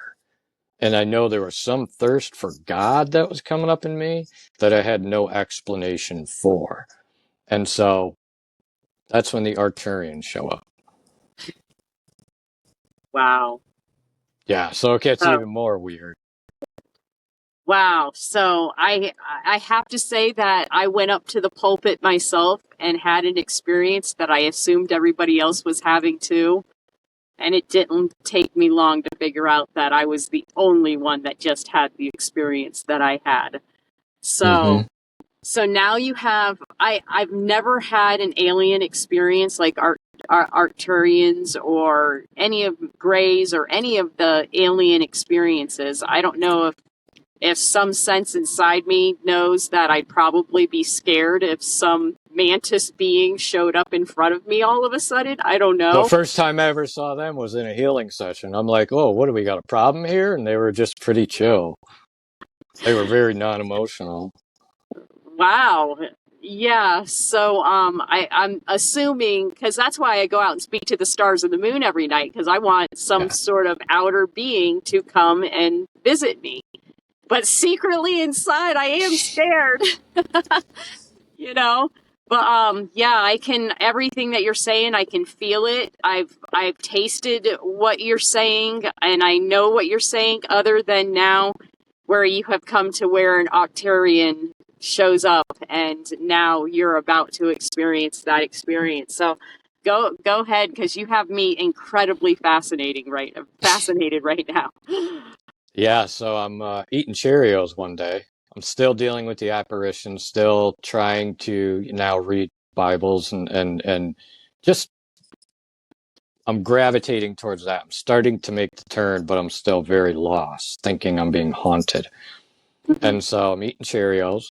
Speaker 2: And I know there was some thirst for God that was coming up in me that I had no explanation for. And so that's when the Arcturians show up.
Speaker 1: Wow.
Speaker 2: Yeah, so it gets
Speaker 1: Oh,
Speaker 2: even more weird.
Speaker 1: wow. So I have to say that I went up to the pulpit myself and had an experience that I assumed everybody else was having too. And it didn't take me long to figure out that I was the only one that just had the experience that I had. So, so now you have, I've never had an alien experience like Arcturians or any of Greys or any of the alien experiences. I don't know if some sense inside me knows that I'd probably be scared if some mantis being showed up in front of me all of a sudden. I don't know.
Speaker 2: The first time I ever saw them was in a healing session. I'm like, "Oh, what do we got, a problem here?" And they were just pretty chill. They were very non-emotional.
Speaker 1: Wow. Yeah. So I'm assuming, because that's why I go out and speak to the stars and the moon every night, because I want some sort of outer being to come and visit me. But secretly inside, I am scared. But yeah, I can, everything that you're saying, I can feel it. I've tasted what you're saying, and I know what you're saying, other than now where you have come to where an Octarian shows up and now you're about to experience that experience. So go ahead, because you have me incredibly fascinated right now.
Speaker 2: Yeah, so I'm eating Cheerios one day. I'm still dealing with the apparition, still trying to now read Bibles and just I'm gravitating towards that. I'm starting to make the turn, but I'm still very lost, thinking I'm being haunted. And so I'm eating Cheerios.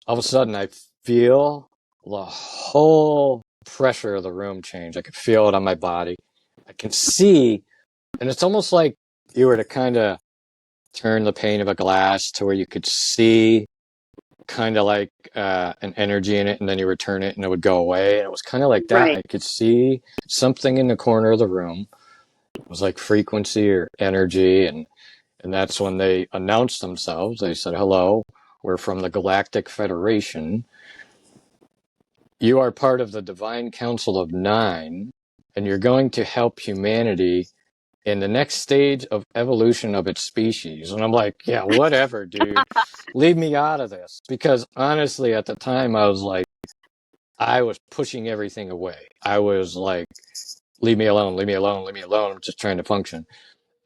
Speaker 2: All of a sudden, I feel the whole pressure of the room change. I can feel it on my body. I can see, and it's almost like you were to kind of turn the pane of a glass to where you could see kind of like an energy in it, and then you would turn it and it would go away. And it was kind of like that.
Speaker 1: Right.
Speaker 2: I could see something in the corner of the room. It was like frequency or energy, and that's when they announced themselves. They said, "Hello, we're from the Galactic Federation." you are part of the divine council of 9, and you're going to help humanity in the next stage of evolution of its species. And I'm like, yeah, whatever, dude. Leave me out of this. Because honestly, at the time, I was pushing everything away. I was like, leave me alone, leave me alone, leave me alone. I'm just trying to function.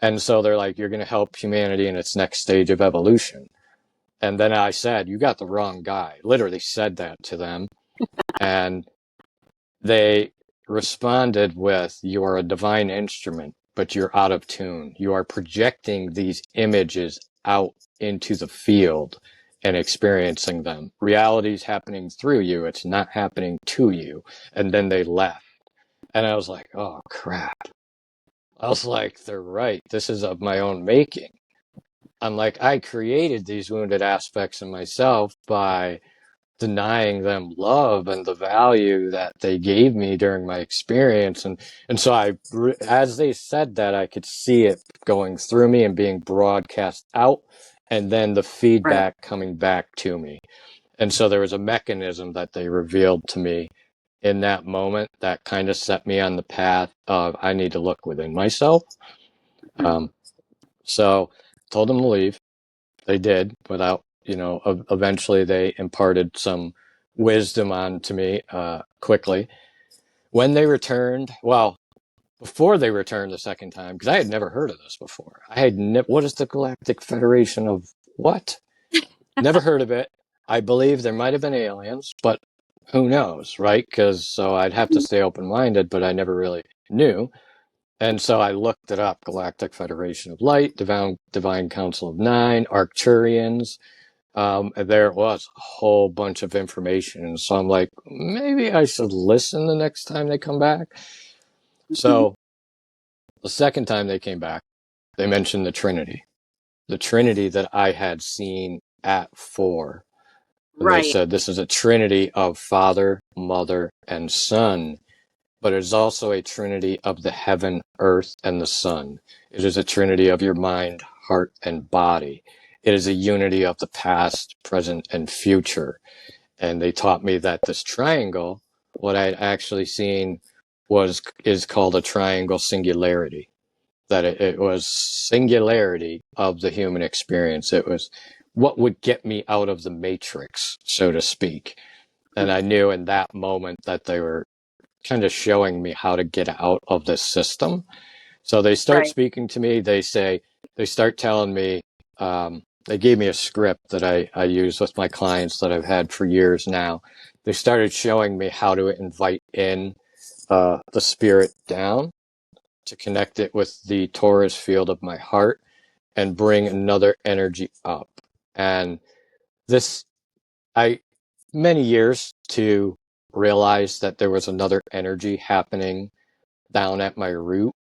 Speaker 2: And so they're like, you're going to help humanity in its next stage of evolution. And then I said, you got the wrong guy. Literally said that to them. And they responded with, you are a divine instrument, but you're out of tune. You are projecting these images out into the field and experiencing them. Reality is happening through you. It's not happening to you. And then they left. And I was like, oh, crap. I was like, they're right. This is of my own making. I'm like, I created these wounded aspects in myself by denying them love and the value that they gave me during my experience. And so as they said that, I could see it going through me and being broadcast out, and then the feedback coming back to me. And so there was a mechanism that they revealed to me in that moment that kind of set me on the path of, I need to look within myself. So told them to leave. They did, without, eventually they imparted some wisdom onto me quickly. When they returned, well, before they returned the second time, because I had never heard of this before. What is the Galactic Federation of what? Never heard of it. I believe there might have been aliens, but who knows, right? So I'd have to stay open-minded, but I never really knew. And so I looked it up: Galactic Federation of Light, Divine Council of 9, Arcturians. There was a whole bunch of information. And so I'm like, maybe I should listen the next time they come back. So the second time they came back, they mentioned the Trinity that I had seen at 4. And they said, this is a Trinity of Father, Mother, and Son, but it is also a Trinity of the heaven, earth, and the sun. It is a Trinity of your mind, heart, and body. It is a unity of the past, present, and future. And they taught me that this triangle, what I had actually seen is called a triangle singularity. That it was singularity of the human experience. It was what would get me out of the matrix, so to speak. And I knew in that moment that they were kind of showing me how to get out of this system. So they start speaking to me. They start telling me, they gave me a script that I use with my clients that I've had for years now. They started showing me how to invite in the spirit down, to connect it with the torus field of my heart and bring another energy up. And many years to realize that there was another energy happening down at my root.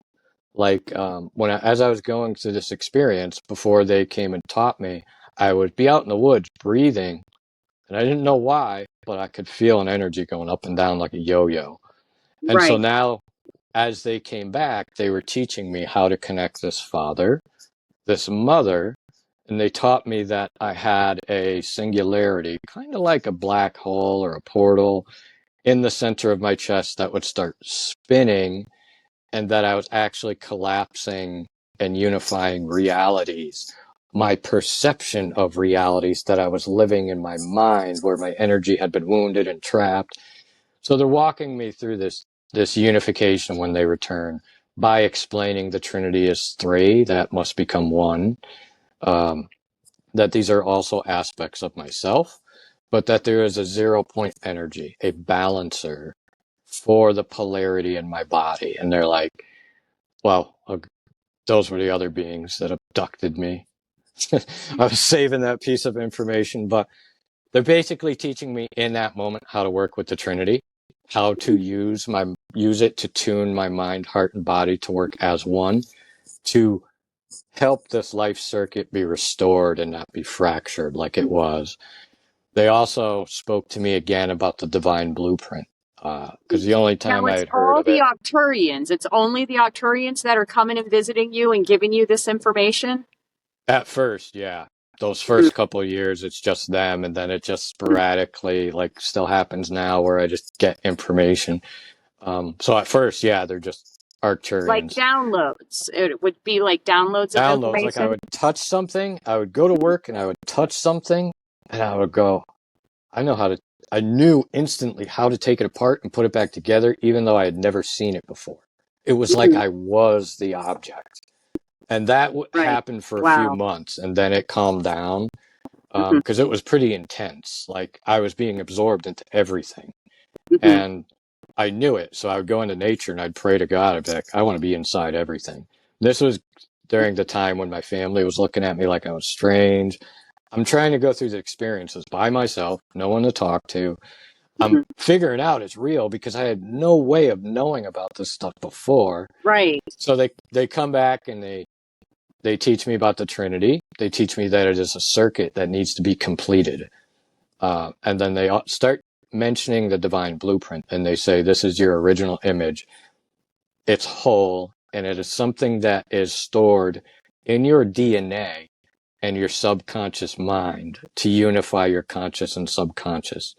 Speaker 2: Like as I was going through this experience, before they came and taught me, I would be out in the woods breathing, and I didn't know why, but I could feel an energy going up and down like a yo-yo. And so now, as they came back, they were teaching me how to connect this father, this mother, and they taught me that I had a singularity, kind of like a black hole or a portal, in the center of my chest that would start spinning, and that I was actually collapsing and unifying realities, my perception of realities that I was living in my mind, where my energy had been wounded and trapped. So they're walking me through this unification when they return, by explaining the Trinity is 3 that must become 1, that these are also aspects of myself, but that there is a 0-point energy, a balancer for the polarity in my body. And they're like, well, those were the other beings that abducted me. I was saving that piece of information, but they're basically teaching me in that moment how to work with the Trinity, how to use it to tune my mind, heart, and body to work as one, to help this life circuit be restored and not be fractured like it was. They also spoke to me again about the divine blueprint, because the only time I had heard of it.
Speaker 1: Octurians. It's only the Octurians that are coming and visiting you and giving you this information?
Speaker 2: At first, yeah. those first couple of years, it's just them, and then it just sporadically, like, still happens now where I just get information. So at first, yeah, they're just
Speaker 1: Like
Speaker 2: Arcturians.
Speaker 1: downloads. It would be like downloads of
Speaker 2: Downloads, like I
Speaker 1: information.
Speaker 2: would touch something, I would go to work and I would touch something, and I would go, I know how to, I knew instantly how to take it apart and put it back together, even though I had never seen it before. It was like
Speaker 1: Mhm.
Speaker 2: I was the object. And that
Speaker 1: Right.
Speaker 2: happened for a few
Speaker 1: Wow.
Speaker 2: months, and then it calmed down
Speaker 1: Hmm.
Speaker 2: because it was pretty intense. Like I was being absorbed into everything,
Speaker 1: Hmm.
Speaker 2: and I knew it. So I would go into nature and I'd pray to God. I'd be like, I want to be inside everything. This was during the time when my family was looking at me like I was strange. I'm trying to go through the experiences by myself, no one to talk to. I'm
Speaker 1: Hmm.
Speaker 2: figuring out it's real because I had no way of knowing about this stuff before.
Speaker 1: Right.
Speaker 2: So they come back and they teach me about the Trinity. They teach me that it is a circuit that needs to be completed. And then they start mentioning the divine blueprint, and they say, this is your original image. It's whole, and it is something that is stored in your DNA and your subconscious mind to unify your conscious and subconscious.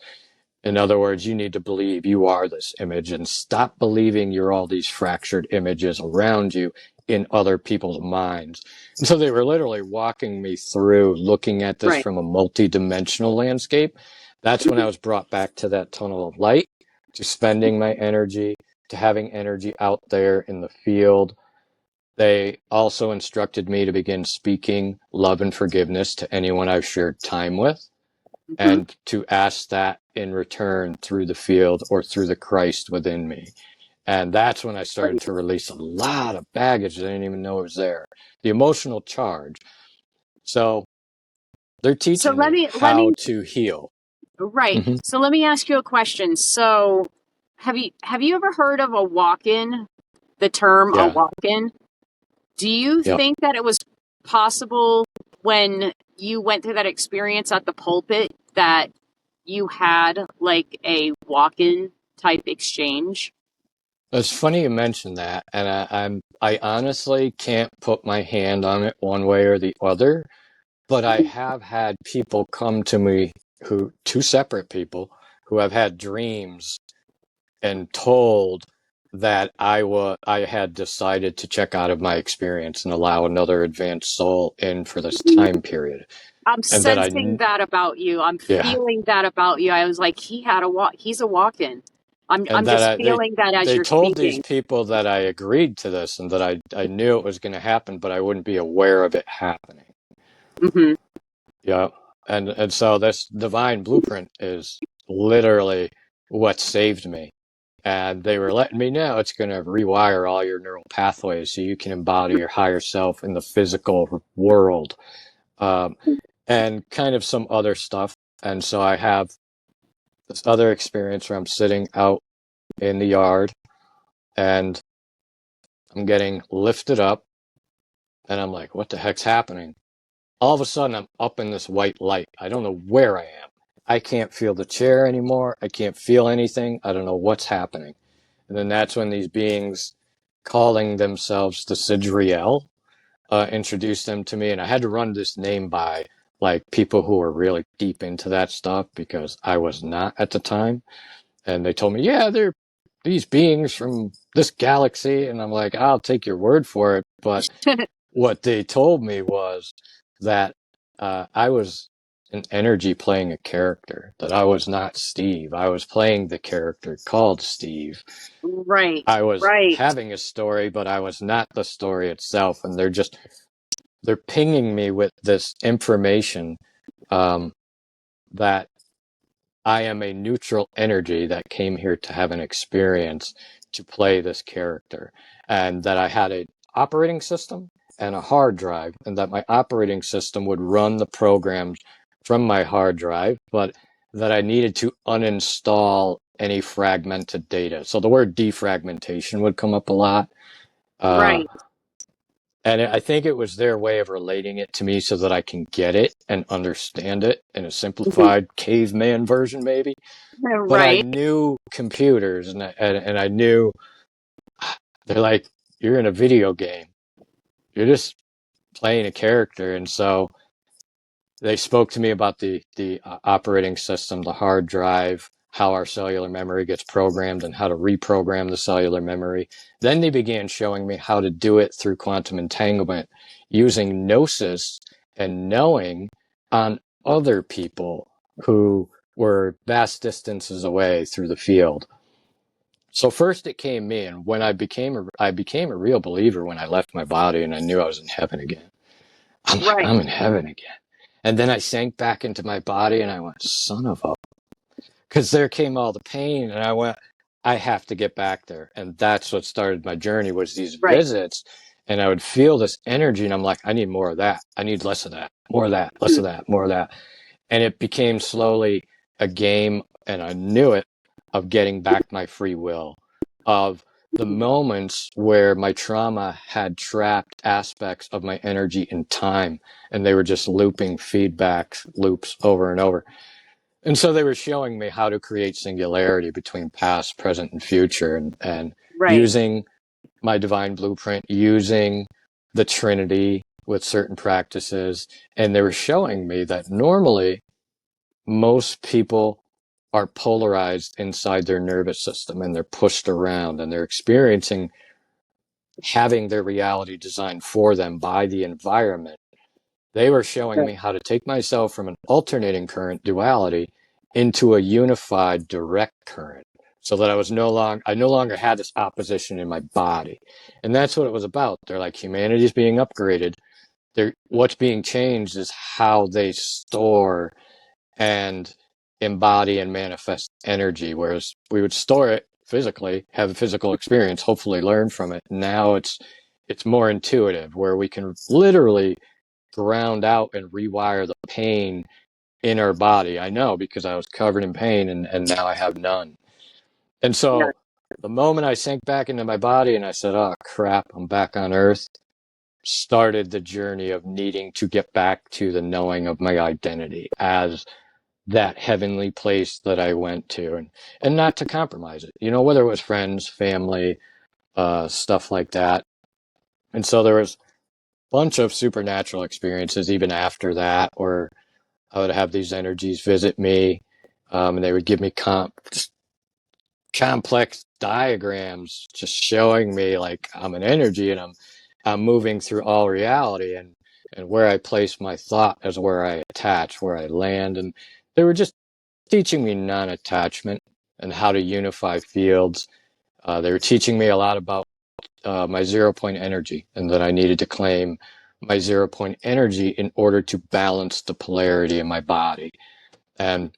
Speaker 2: In other words, you need to believe you are this image and stop believing you're all these fractured images around you in other people's minds. And so they were literally walking me through looking at this
Speaker 1: Right.
Speaker 2: from a multi-dimensional landscape. That's when I was brought back to that tunnel of light, to spending my energy, to having energy out there in the field. They also instructed me to begin speaking love and forgiveness to anyone I've shared time with,
Speaker 1: Hmm.
Speaker 2: and to ask that in return through the field or through the Christ within me. And that's when I started
Speaker 1: Right.
Speaker 2: to release a lot of baggage that I didn't even know was there. The emotional charge. So they're
Speaker 1: So
Speaker 2: teaching
Speaker 1: let
Speaker 2: me
Speaker 1: me
Speaker 2: how to heal.
Speaker 1: right.
Speaker 2: Mm-hmm.
Speaker 1: So let me ask you a question. So have you ever heard of a walk-in? The term a
Speaker 2: Yeah.
Speaker 1: walk-in? Do you
Speaker 2: Yep.
Speaker 1: think that it was possible when you went through that experience at the pulpit that you had like a walk-in type exchange?
Speaker 2: It's funny you mentioned that, and I honestly can't put my hand on it one way or the other, but I have had people come to me two separate people who have had dreams and told that I had decided to check out of my experience and allow another advanced soul in for this time period,
Speaker 1: I'm
Speaker 2: and that
Speaker 1: sensing that about you. I'm
Speaker 2: yeah,
Speaker 1: feeling that about you. I was like, he's a walk-in. I'm
Speaker 2: and that
Speaker 1: just feeling that as
Speaker 2: they
Speaker 1: you're
Speaker 2: told these
Speaker 1: speaking.
Speaker 2: people that I agreed to this and that I knew it was going to happen, but I wouldn't be aware of it happening.
Speaker 1: Hmm.
Speaker 2: Yeah, and so this divine blueprint is literally what saved me. And they were letting me know it's going to rewire all your neural pathways so you can embody your higher self in the physical world, um, and kind of some other stuff. And so I have this other experience where I'm sitting out in the yard and I'm getting lifted up, and I'm like, what the heck's happening? All of a sudden, I'm up in this white light. I don't know where I am. I can't feel the chair anymore. I can't feel anything. I don't know what's happening. And then that's when these beings calling themselves the Sidriel introduced them to me. And I had to run this name by like people who were really deep into that stuff because I was not at the time. And they told me, yeah, they're these beings from this galaxy. And I'm like, I'll take your word for it. But what they told me was that I was an energy playing a character, that I was not Steve. I was playing the character called Steve.
Speaker 1: Right,
Speaker 2: I was
Speaker 1: right.
Speaker 2: having a story, but I was not the story itself. And they're pinging me with this information, um, that I am a neutral energy that came here to have an experience to play this character, and that I had an operating system and a hard drive, and that my operating system would run the programs from my hard drive, but that I needed to uninstall any fragmented data. So the word defragmentation would come up a lot. Uh,
Speaker 1: Right.
Speaker 2: and I think it was their way of relating it to me so that I can get it and understand it in a
Speaker 1: Mhm.
Speaker 2: simplified caveman version, maybe. But I
Speaker 1: Right.
Speaker 2: knew computers, and I knew they're like, you're in a video game. You're just playing a character. And so they spoke to me about the operating system, the hard drive, how our cellular memory gets programmed and how to reprogram the cellular memory. Then they began showing me how to do it through quantum entanglement using gnosis and knowing on other people who were vast distances away through the field. So first it came me, and when I became a real believer when I left my body and I knew I was in heaven again. I'm like,
Speaker 1: Right.
Speaker 2: I'm in heaven again. And then I sank back into my body and I went, son of a, because there came all the pain and I went, I have to get back there. And that's what started my journey was these
Speaker 1: Right.
Speaker 2: visits. And I would feel this energy and I'm like, I need more of that. I need less of that, more of that, less of that, more of that. And it became slowly a game, and I knew it, of getting back my free will, of the moments where my trauma had trapped aspects of my energy in time, and they were just looping feedback loops over and over. And so they were showing me how to create singularity between past, present, and future, and
Speaker 1: Right.
Speaker 2: using my divine blueprint, using the Trinity with certain practices. And they were showing me that normally most people are polarized inside their nervous system and they're pushed around and they're experiencing having their reality designed for them by the environment. They were showing me how to take myself from an alternating current duality into a unified direct current so that I no longer had this opposition in my body. And that's what it was about. They're like, humanity's being upgraded. What's being changed is how they store and embody and manifest energy, whereas we would store it physically, have a physical experience, hopefully learn from it. Now it's more intuitive, where we can literally ground out and rewire the pain in our body. I know because I was covered in pain and now I have none. And
Speaker 1: Yeah.
Speaker 2: so the moment I sank back into my body and I said, oh crap, I'm back on earth, started the journey of needing to get back to the knowing of my identity as that heavenly place that I went to, and not to compromise it, whether it was friends, family, stuff like that. And so there was a bunch of supernatural experiences even after that, where I would have these energies visit me, and they would give me just complex diagrams, just showing me like I'm an energy and I'm moving through all reality, and where I place my thought is where I attach, where I land. And they were just teaching me non-attachment and how to unify fields. They were teaching me a lot about my 0 point energy, and that I needed to claim my 0 point energy in order to balance the polarity in my body. And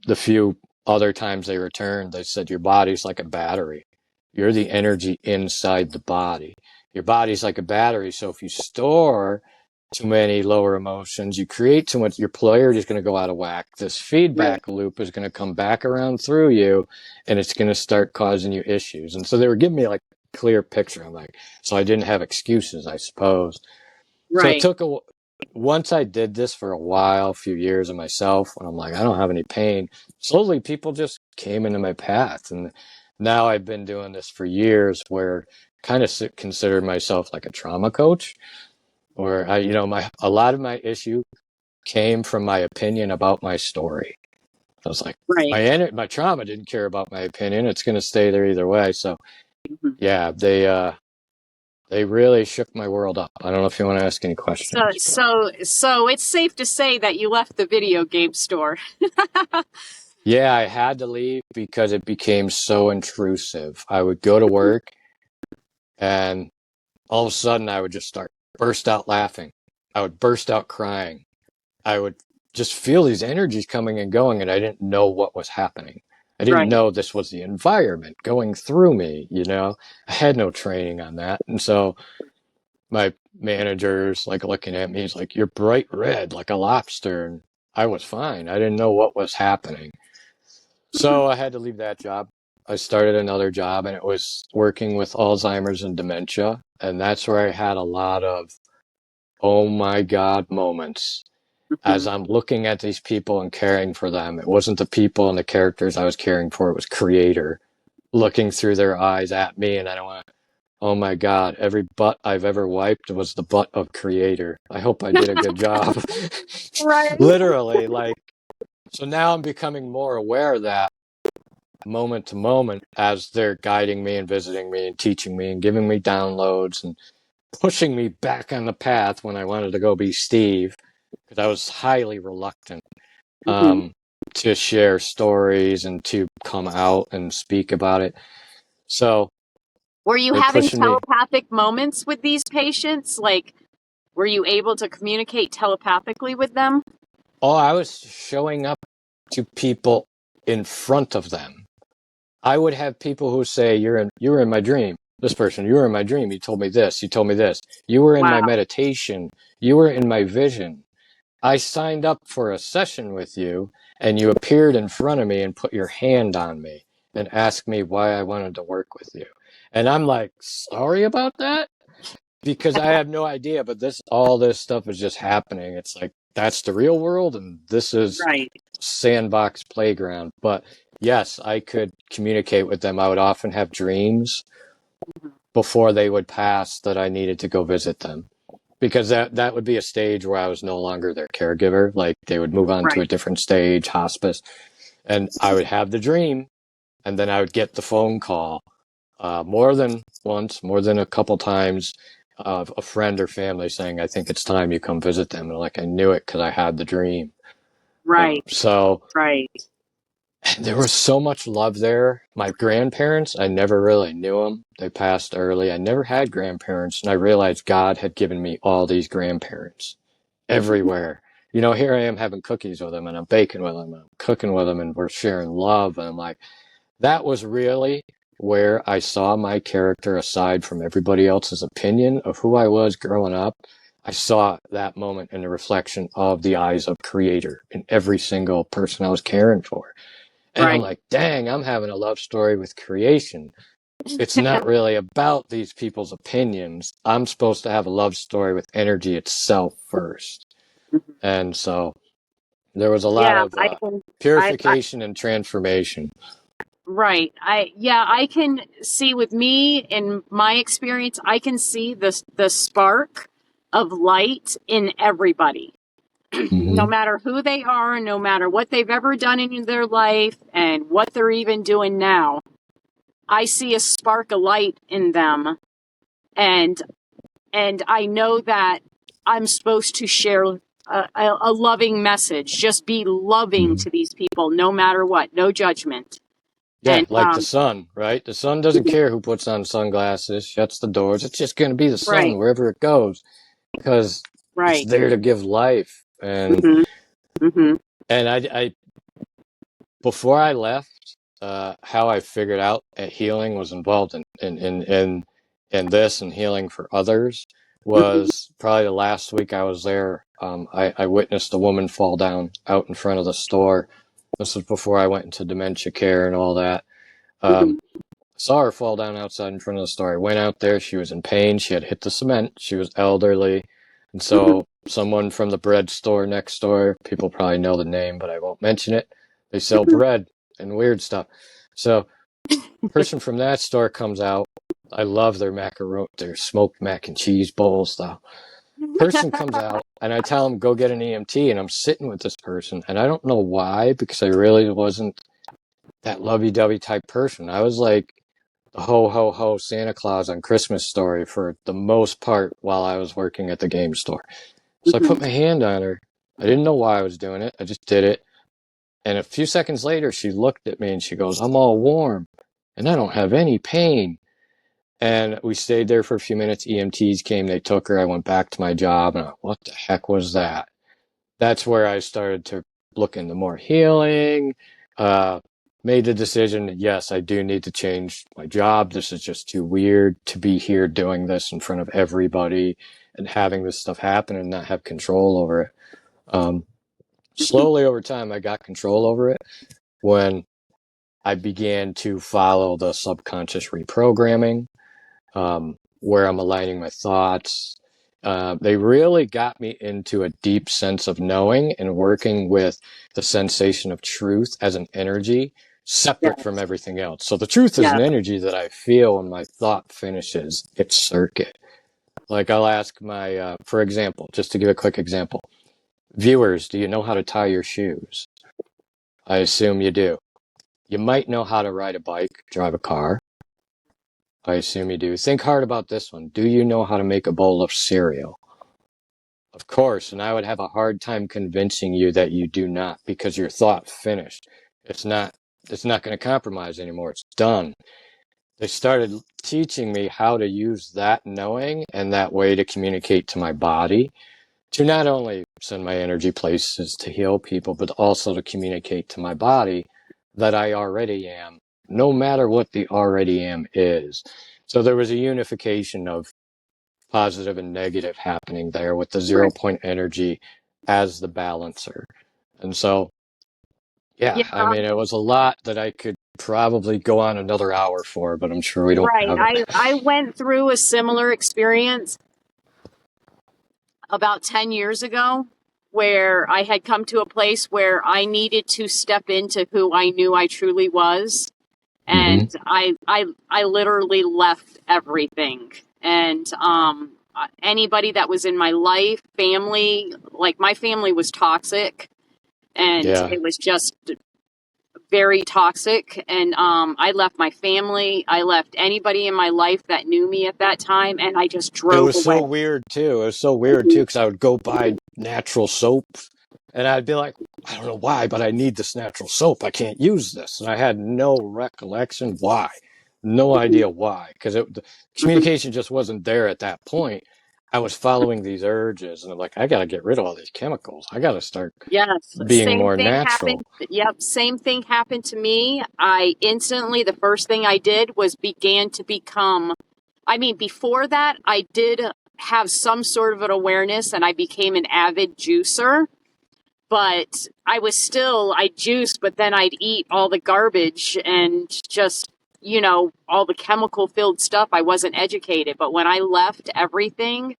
Speaker 2: the few other times they returned, they said, your body's like a battery. You're the energy inside the body. Your body's like a battery. So if you store too many lower emotions, you create too much, your polarity is going to go out of whack. This
Speaker 1: Right.
Speaker 2: feedback loop is going to come back around through you, and it's going to start causing you issues. And so they were giving me like a clear picture. I'm like, so I didn't have excuses, I suppose. So it
Speaker 1: Right.
Speaker 2: took once I did this for a while, a few years of myself, when I'm like, I don't have any pain, slowly people just came into my path. And now I've been doing this for years, where kind of consider myself like a trauma coach, where a lot of my issue came from my opinion about my story. I was like,
Speaker 1: Right.
Speaker 2: my trauma didn't care about my opinion. It's going to stay there either way. So
Speaker 1: Mhm.
Speaker 2: yeah, they really shook my world up. I don't know if you want to ask any
Speaker 1: So,
Speaker 2: questions, but
Speaker 1: so it's safe to say that you left the video game store.
Speaker 2: yeah, I had to leave because it became so intrusive. I would go to work and all of a sudden I would just burst out laughing. I would burst out crying. I would just feel these energies coming and going, and I didn't know what was happening. I didn't
Speaker 1: Right.
Speaker 2: know this was the environment going through me. I had no training on that. And so my manager's like looking at me, he's like, you're bright red like a lobster. And I was fine. I didn't know what was happening.
Speaker 1: Mhm.
Speaker 2: So I had to leave that job. I started another job, and it was working with Alzheimer's and dementia. And that's where I had a lot of, oh my God, moments as
Speaker 1: Mhm.
Speaker 2: I'm looking at these people and caring for them. It wasn't the people and the characters I was caring for, it was Creator looking through their eyes at me. And I went, oh my God, every butt I've ever wiped was the butt of creator. I hope I did a good job.
Speaker 1: Right.
Speaker 2: Literally, like, so now I'm becoming more aware of that moment to moment as they're guiding me and visiting me and teaching me and giving me downloads and pushing me back on the path when I wanted to go be Steve, because I was highly reluctant
Speaker 1: Hmm.
Speaker 2: to share stories and to come out and speak about it. So
Speaker 1: Were you
Speaker 2: they're
Speaker 1: having
Speaker 2: pushing me.
Speaker 1: telepathic moments with these patients? Like, were you able to communicate telepathically with them?
Speaker 2: Oh, I was showing up to people in front of them. I would have people who say, you were in my dream. This person, you were in my dream. You told me this. You told me this. You were in
Speaker 1: Wow.
Speaker 2: my meditation. You were in my vision. I signed up for a session with you, and you appeared in front of me and put your hand on me and asked me why I wanted to work with you. And I'm like, sorry about that? Because I have no idea, but all this stuff is just happening. It's like, that's the real world, and this is
Speaker 1: Right.
Speaker 2: sandbox playground. But yes, I could communicate with them. I would often have dreams before they would pass that I needed to go visit them, because that would be a stage where I was no longer their caregiver. Like, they would move on to a
Speaker 1: Right.
Speaker 2: different stage, hospice, and I would have the dream, and then I would get the phone call, more than once, more than a couple times, of a friend or family saying, I think it's time you come visit them. And like, I knew it because I had the dream.
Speaker 1: Right.
Speaker 2: So
Speaker 1: Right.
Speaker 2: there was so much love there. My grandparents, I never really knew them. They passed early. I never had grandparents, and I realized God had given me all these grandparents everywhere. You know, here I am having cookies with them, and I'm baking with them, and I'm cooking with them, and we're sharing love. And I'm like, that was really where I saw my character aside from everybody else's opinion of who I was growing up. I saw that moment in the reflection of the eyes of Creator in every single person I was caring for. And I'm
Speaker 1: Right.
Speaker 2: like, dang, I'm having a love story with creation. It's not really about these people's opinions. I'm supposed to have a love story with energy itself first. And so there was a lot
Speaker 1: Yeah,
Speaker 2: of
Speaker 1: I can. I
Speaker 2: purification and transformation.
Speaker 1: right. I can see with me in my experience, I can see the spark of light in everybody. No
Speaker 2: Hmm.
Speaker 1: matter who they are, no matter what they've ever done in their life and what they're even doing now, I see a spark of light in them, and I know that I'm supposed to share a loving message. Just be loving
Speaker 2: Hmm.
Speaker 1: to these people, no matter what, no judgment.
Speaker 2: Yeah,
Speaker 1: And
Speaker 2: like the sun, right? The sun doesn't care who puts on sunglasses, shuts the doors. It's just going to be the sun
Speaker 1: right,
Speaker 2: wherever it goes, because it's
Speaker 1: right,
Speaker 2: there to give life.
Speaker 1: hmm hmm
Speaker 2: And I before I left, how I figured out that healing was involved in this and healing for others
Speaker 1: hmm
Speaker 2: was probably the last week I was there. I witnessed a woman fall down out in front of the store. This was before I went into dementia care and all that. Um,
Speaker 1: hmm
Speaker 2: saw her fall down outside in front of the store. I went out there. She was in pain. She had hit the cement. She was elderly. And
Speaker 1: hmm
Speaker 2: so someone from the bread store next door, people probably know the name, but I won't mention it. They sell bread and weird stuff. So person from that store comes out. I love their macaroni, their smoked mac and cheese bowls though. Person comes out and I tell him, go get an EMT. And I'm sitting with this person. And I don't know why, because I really wasn't that lovey-dovey type person. I was like the ho ho ho Santa Claus on Christmas Story for the most part while I was working at the game store. So I
Speaker 1: hmm
Speaker 2: put my hand on her. I didn't know why I was doing it. I just did it. And a few seconds later, she looked at me and she goes, I'm all warm and I don't have any pain. And we stayed there for a few minutes. EMTs came, they took her. I went back to my job and I, what the heck was that? That's where I started to look into more healing, uh, made the decision, yes, I do need to change my job. This is just too weird to be here doing this in front of everybody and having this stuff happen and not have control over it. Slowly over time, I got control over it when I began to follow the subconscious reprogramming, where I'm aligning my thoughts. They really got me into a deep sense of knowing and working with the sensation of truth as an energy separate from
Speaker 1: Yes.
Speaker 2: everything else. So the truth is
Speaker 1: Yeah.
Speaker 2: an energy that I feel when my thought finishes its circuit. Like I'll ask my, for example, just to give a quick example, viewers, do you know how to tie your shoes? I assume you do. You might know how to ride a bike, drive a car. I assume you do. Think hard about this one. Do you know how to make a bowl of cereal? Of course, and I would have a hard time convincing you that you do not because your thought finished. It's not going to compromise anymore. It's done. They started teaching me how to use that knowing and that way to communicate to my body, to not only send my energy places to heal people, but also to communicate to my body that I already am, no matter what the already am is. So there was a unification of positive and negative happening there with the 0
Speaker 1: Right.
Speaker 2: point energy as the balancer. And so, yeah,
Speaker 1: Yeah.
Speaker 2: I mean, it was a lot that I could probably go on another hour for, but I'm sure we don't
Speaker 1: Right.
Speaker 2: have it.
Speaker 1: I went through a similar experience about 10 years ago where I had come to a place where I needed to step into who I knew I truly was.
Speaker 2: Mm-hmm.
Speaker 1: And I literally left everything. And anybody that was in my life, family, like my family was toxic and
Speaker 2: Yeah.
Speaker 1: it was just very toxic. And I left my family. I left anybody in my life that knew me at that time, and I just
Speaker 2: It
Speaker 1: drove
Speaker 2: was so
Speaker 1: away.
Speaker 2: weird too. It was so weird too because I would go buy natural soap and I'd be like, I don't know why, but I need this natural soap. I can't use this. And I had no recollection why. No idea why. Because the
Speaker 1: Mhm.
Speaker 2: communication just wasn't there at that point. I was following these urges and I'm like, I got to get rid of all these chemicals. I got to start
Speaker 1: Yes,
Speaker 2: being
Speaker 1: same
Speaker 2: more
Speaker 1: thing
Speaker 2: natural.
Speaker 1: happened. Yep, same thing happened to me. I instantly, the first thing I did was began to become, I mean, before that, I did have some sort of an awareness and I became an avid juicer, but I juiced, but then I'd eat all the garbage and just, all the chemical filled stuff. I wasn't educated. But when I left everything,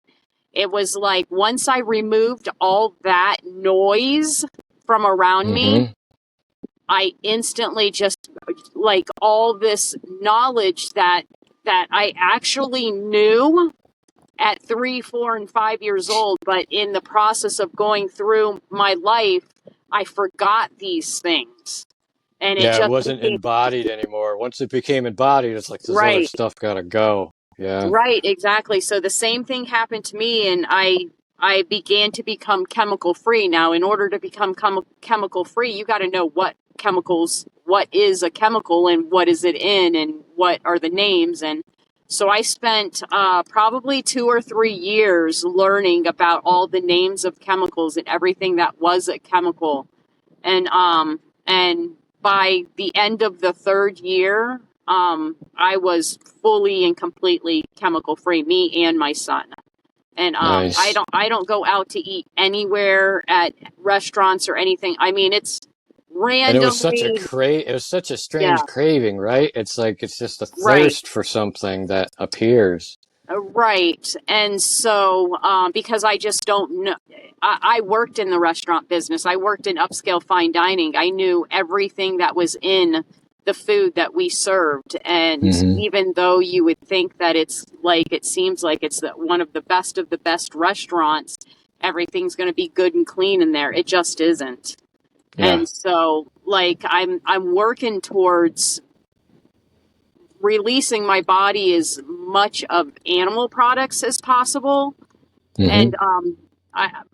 Speaker 1: it was like once I removed all that noise from around me,
Speaker 2: Mm-hmm.
Speaker 1: I instantly just like all this knowledge that I actually knew at 3, 4, and 5 years old, but in the process of going through my life, I forgot these things. And it
Speaker 2: Yeah, it
Speaker 1: just
Speaker 2: wasn't
Speaker 1: became
Speaker 2: embodied anymore. Once it became embodied, it's like this other
Speaker 1: right.
Speaker 2: stuff got to go. Yeah.
Speaker 1: Right, exactly. So the same thing happened to me, and I began to become chemical free. Now, in order to become chemical free, you got to know what is a chemical, and what is it in, and what are the names. And so I spent probably 2 or 3 years learning about all the names of chemicals and everything that was a chemical. And by the end of the third year, I was fully and completely chemical free, me and my son. And
Speaker 2: Nice.
Speaker 1: I don't go out to eat anywhere at restaurants or anything. I mean, it's
Speaker 2: And
Speaker 1: randomly,
Speaker 2: it was such a
Speaker 1: yeah,
Speaker 2: strange craving, right? It's like it's just a
Speaker 1: right.
Speaker 2: thirst for something that appears.
Speaker 1: Right. And so, because I just don't know, I worked in the restaurant business. I worked in upscale fine dining. I knew everything that was in the food that we served. And
Speaker 2: Hmm.
Speaker 1: even though you would think that it seems like it's one of the best restaurants, everything's going to be good and clean in there. It just isn't.
Speaker 2: Yeah.
Speaker 1: And so, like, I'm working towards releasing my body as much of animal products as possible.
Speaker 2: Hmm.
Speaker 1: And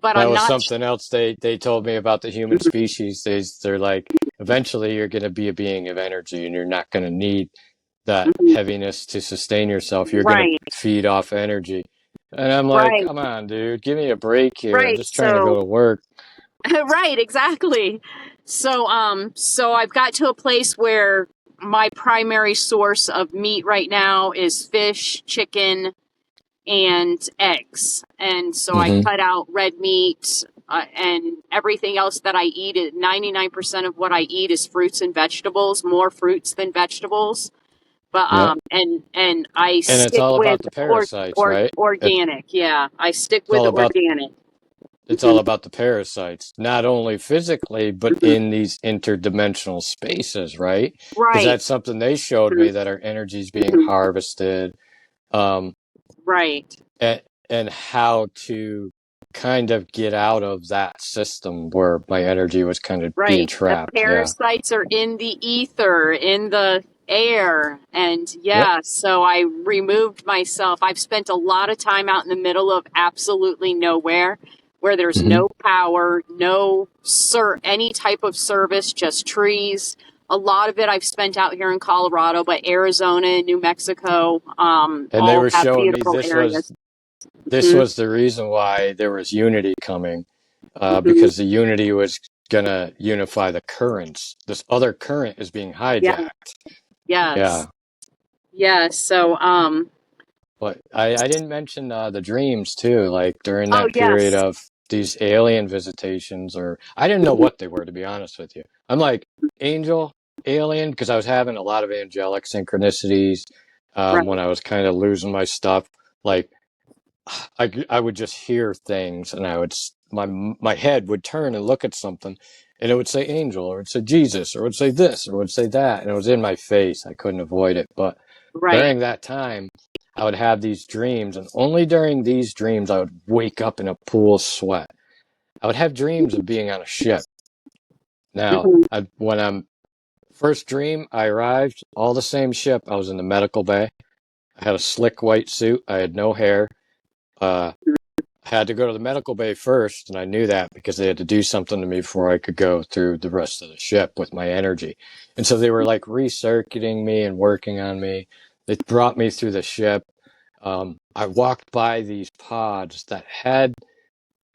Speaker 1: but
Speaker 2: That
Speaker 1: I'm
Speaker 2: was
Speaker 1: not.
Speaker 2: something else they told me about the human species. They're like, eventually you're going to be a being of energy and you're not going to need that heaviness to sustain yourself. You're going to
Speaker 1: Right,
Speaker 2: feed off energy. And I'm like,
Speaker 1: right,
Speaker 2: come on, dude, give me a break here. I'm
Speaker 1: right.
Speaker 2: just trying to go
Speaker 1: So
Speaker 2: to work.
Speaker 1: right, exactly. So I've got to a place where my primary source of meat right now is fish, chicken, and eggs. And so I
Speaker 2: Hmm.
Speaker 1: cut out red meat, and everything else that I eat. 99% of what I eat is fruits and vegetables, more fruits than vegetables. But
Speaker 2: Yep.
Speaker 1: and I
Speaker 2: And it's
Speaker 1: stick
Speaker 2: all
Speaker 1: with
Speaker 2: about the parasites, right? It's
Speaker 1: organic. Yeah, I stick with
Speaker 2: all about
Speaker 1: organic.
Speaker 2: it's all about the parasites, not only physically, but
Speaker 1: Mhm.
Speaker 2: in these interdimensional spaces, right? Because
Speaker 1: Right.
Speaker 2: that's something they showed
Speaker 1: Mhm.
Speaker 2: me, that our energy is being
Speaker 1: Mhm.
Speaker 2: harvested, um,
Speaker 1: Right.
Speaker 2: and how to kind of get out of that system where my energy was kind of being
Speaker 1: Right. The
Speaker 2: trapped. Yeah.
Speaker 1: parasites are in the ether, in the air. And
Speaker 2: Yep.
Speaker 1: yeah, so I removed myself. I've spent a lot of time out in the middle of absolutely nowhere where there's
Speaker 2: Hmm.
Speaker 1: no power, no any type of service, just trees. A lot of it I've spent out here in Colorado, but Arizona and New Mexico
Speaker 2: And they
Speaker 1: all
Speaker 2: were
Speaker 1: have
Speaker 2: showing me
Speaker 1: beautiful
Speaker 2: this
Speaker 1: areas.
Speaker 2: was this
Speaker 1: Mhm.
Speaker 2: was the reason why there was unity coming,
Speaker 1: Mhm.
Speaker 2: because the unity was gonna unify the currents. This other current is being
Speaker 1: Yeah.
Speaker 2: hijacked.
Speaker 1: Yes.
Speaker 2: Yeah.
Speaker 1: Yes. So,
Speaker 2: But I didn't mention the dreams too, like during
Speaker 1: oh,
Speaker 2: that period
Speaker 1: yes.
Speaker 2: of these alien visitations, or I didn't know what they were, to be honest with you. I'm like, angel, alien, because I was having a lot of angelic synchronicities when
Speaker 1: Right.
Speaker 2: I was kind of losing my stuff. Like, I would just hear things, and my head would turn and look at something, and it would say angel, or it would say Jesus, or it would say this, or it would say that, and it was in my face. I couldn't avoid it. But
Speaker 1: Right.
Speaker 2: during that time, I would have these dreams, and only during these dreams I would wake up in a pool of sweat. I would have dreams of being on a ship. Now,
Speaker 1: Mhm.
Speaker 2: when I'm first dream, I arrived, all the same ship. I was in the medical bay. I had a slick white suit. I had no hair. Uh, I had to go to the medical bay first, and I knew that because they had to do something to me before I could go through the rest of the ship with my energy. And so they were like recircuiting me and working on me. They brought me through the ship. I walked by these pods that had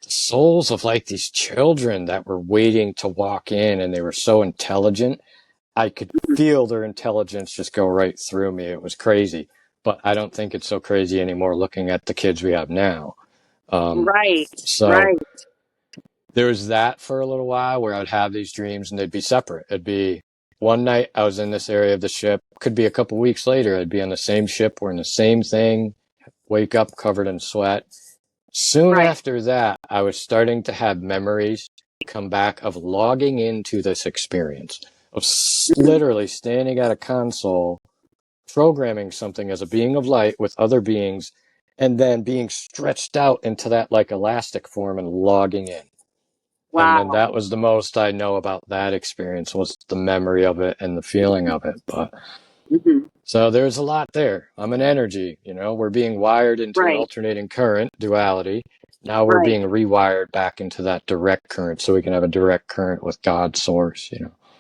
Speaker 2: the souls of like these children that were waiting to walk in, and they were so intelligent. I could feel their intelligence just go right through me. It was crazy, but I don't think it's so crazy anymore looking at the kids we have now. Um,
Speaker 1: Right.
Speaker 2: so
Speaker 1: Right.
Speaker 2: there was that for a little while where I'd have these dreams and they'd be separate. It'd be one night I was in this area of the ship, could be a couple weeks later, I'd be on the same ship, we're in the same thing, wake up covered in sweat. Soon
Speaker 1: Right.
Speaker 2: after that, I was starting to have memories come back of logging into this experience, of
Speaker 1: Mhm.
Speaker 2: literally standing at a console, programming something as a being of light with other beings, and then being stretched out into that like elastic form and logging in. And then
Speaker 1: Wow.
Speaker 2: that was the most I know about that experience, was the memory of it and the feeling of it. But
Speaker 1: Mhm.
Speaker 2: so there's a lot there. I'm an energy, we're being wired into an
Speaker 1: Right.
Speaker 2: alternating current duality. Now we're
Speaker 1: Right.
Speaker 2: being rewired back into that direct current so we can have a direct current with God's source.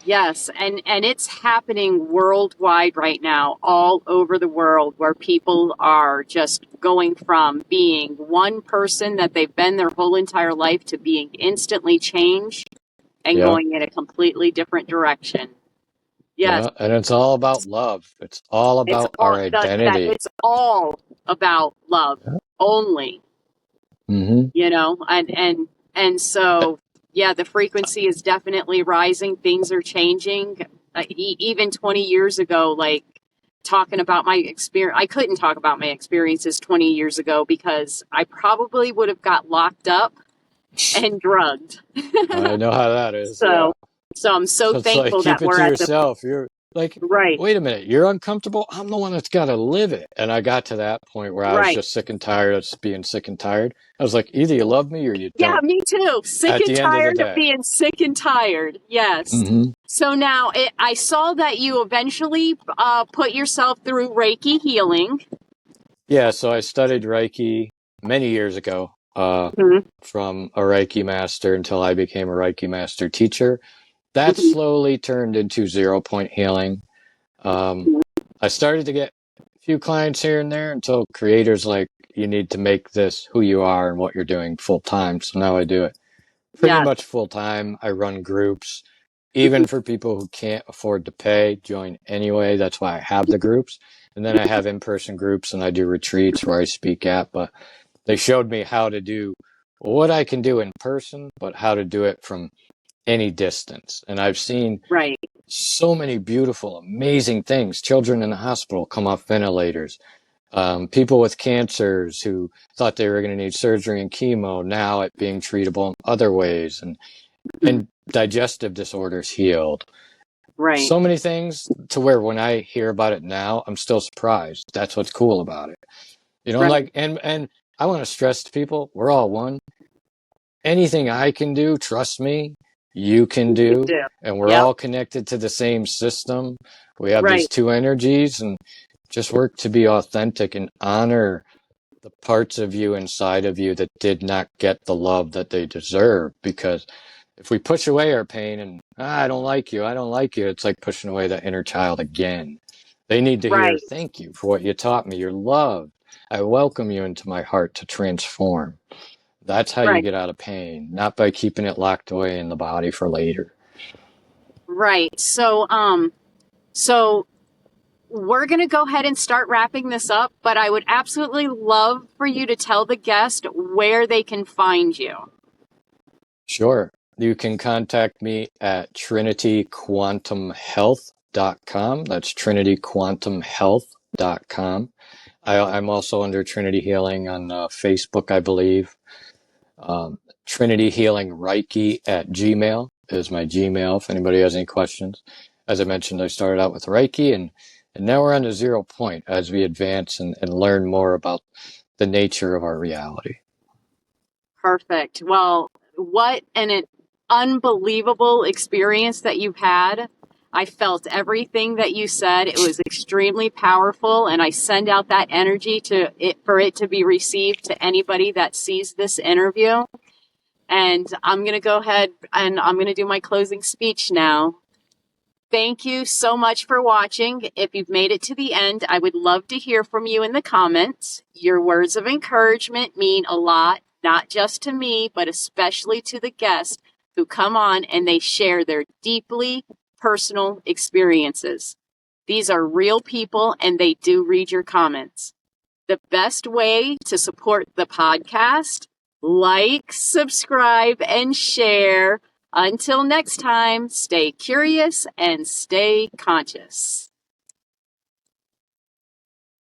Speaker 1: Yes, and it's happening worldwide right now, all over the world, where people are just going from being one person that they've been their whole entire life to being instantly changed and
Speaker 2: Yeah.
Speaker 1: going in a completely different direction. Yes,
Speaker 2: Yeah. And it's all about love. It's all
Speaker 1: it's
Speaker 2: about
Speaker 1: all
Speaker 2: our
Speaker 1: that
Speaker 2: identity.
Speaker 1: it's all about love only.
Speaker 2: Mm-hmm.
Speaker 1: And so yeah, the frequency is definitely rising. Things are changing. Even 20 years ago, like talking about my experience, I couldn't talk about my experiences 20 years ago because I probably would have got locked up and drugged.
Speaker 2: I know how that is. Yeah.
Speaker 1: so so I'm so
Speaker 2: So it's like,
Speaker 1: thankful that
Speaker 2: keep it
Speaker 1: we're
Speaker 2: to
Speaker 1: at the
Speaker 2: yourself. You're like,
Speaker 1: right.
Speaker 2: wait a minute, you're uncomfortable? I'm the one that's got to live it. And I got to that point where I was
Speaker 1: Right.
Speaker 2: just sick and tired of being sick and tired. I was like, either you love me or you
Speaker 1: Yeah,
Speaker 2: don't
Speaker 1: me too. Sick
Speaker 2: at
Speaker 1: and
Speaker 2: the end of the
Speaker 1: tired of
Speaker 2: day.
Speaker 1: being sick and tired. Yes.
Speaker 2: Hmm.
Speaker 1: So now I saw that you eventually put yourself through Reiki healing.
Speaker 2: Yeah. So I studied Reiki many years ago,
Speaker 1: Mhm.
Speaker 2: from a Reiki master until I became a Reiki master teacher. That
Speaker 1: Mhm.
Speaker 2: slowly turned into 0 point healing. Um, I started to get a few clients here and there until creators like, you need to make this who you are and what you're doing full time. So now I do it pretty
Speaker 1: Yes.
Speaker 2: much full time. I run groups,
Speaker 1: Mhm.
Speaker 2: even for people who can't afford to pay, join anyway. That's why I have the groups. And then I have in-person groups and I do retreats where I speak at, but they showed me how to do what I can do in person, but how to do it from any distance. And I've seen
Speaker 1: Right.
Speaker 2: so many beautiful, amazing things. Children in the hospital come off ventilators. People with cancers who thought they were going to need surgery and chemo, now it being treatable in other ways, and digestive disorders healed.
Speaker 1: Right.
Speaker 2: So many things to where when I hear about it now, I'm still surprised. That's what's cool about it.
Speaker 1: Right.
Speaker 2: Like, and I want to stress to people, we're all one. Anything I can do, trust me, you can do. And we're all connected to the same system. We have these two energies, and just work to be authentic and honor the parts of you inside of you that did not get the love that they deserve. Because if we push away our pain and I don't like you, it's like pushing away that inner child again. They need to hear, thank you for what you taught me. You're loved. I welcome you into my heart to transform. That's how you get out of pain, not by keeping it locked away in the body for later.
Speaker 1: Right. So we're going to go ahead and start wrapping this up, but I would absolutely love for you to tell the guest where they can find you.
Speaker 2: Sure. You can contact me at trinityquantumhealth.com. That's trinityquantumhealth.com. I'm also under Trinity Healing on Facebook, I believe. Trinity Healing Reiki at Gmail is my Gmail if anybody has any questions. As I mentioned, I started out with Reiki, and now we're on to 0 point as we advance and learn more about the nature of our reality.
Speaker 1: Perfect. Well, what an unbelievable experience that you've had. I felt everything that you said. It was extremely powerful, and I send out that energy for it to be received to anybody that sees this interview. And I'm going to go ahead and I'm going to do my closing speech now. Thank you so much for watching. If you've made it to the end, I would love to hear from you in the comments. Your words of encouragement mean a lot, not just to me, but especially to the guests who come on and they share their deeply personal experiences. These are real people and they do read your comments. The best way to support the podcast, like, subscribe, and share. Until next time, stay curious and stay conscious.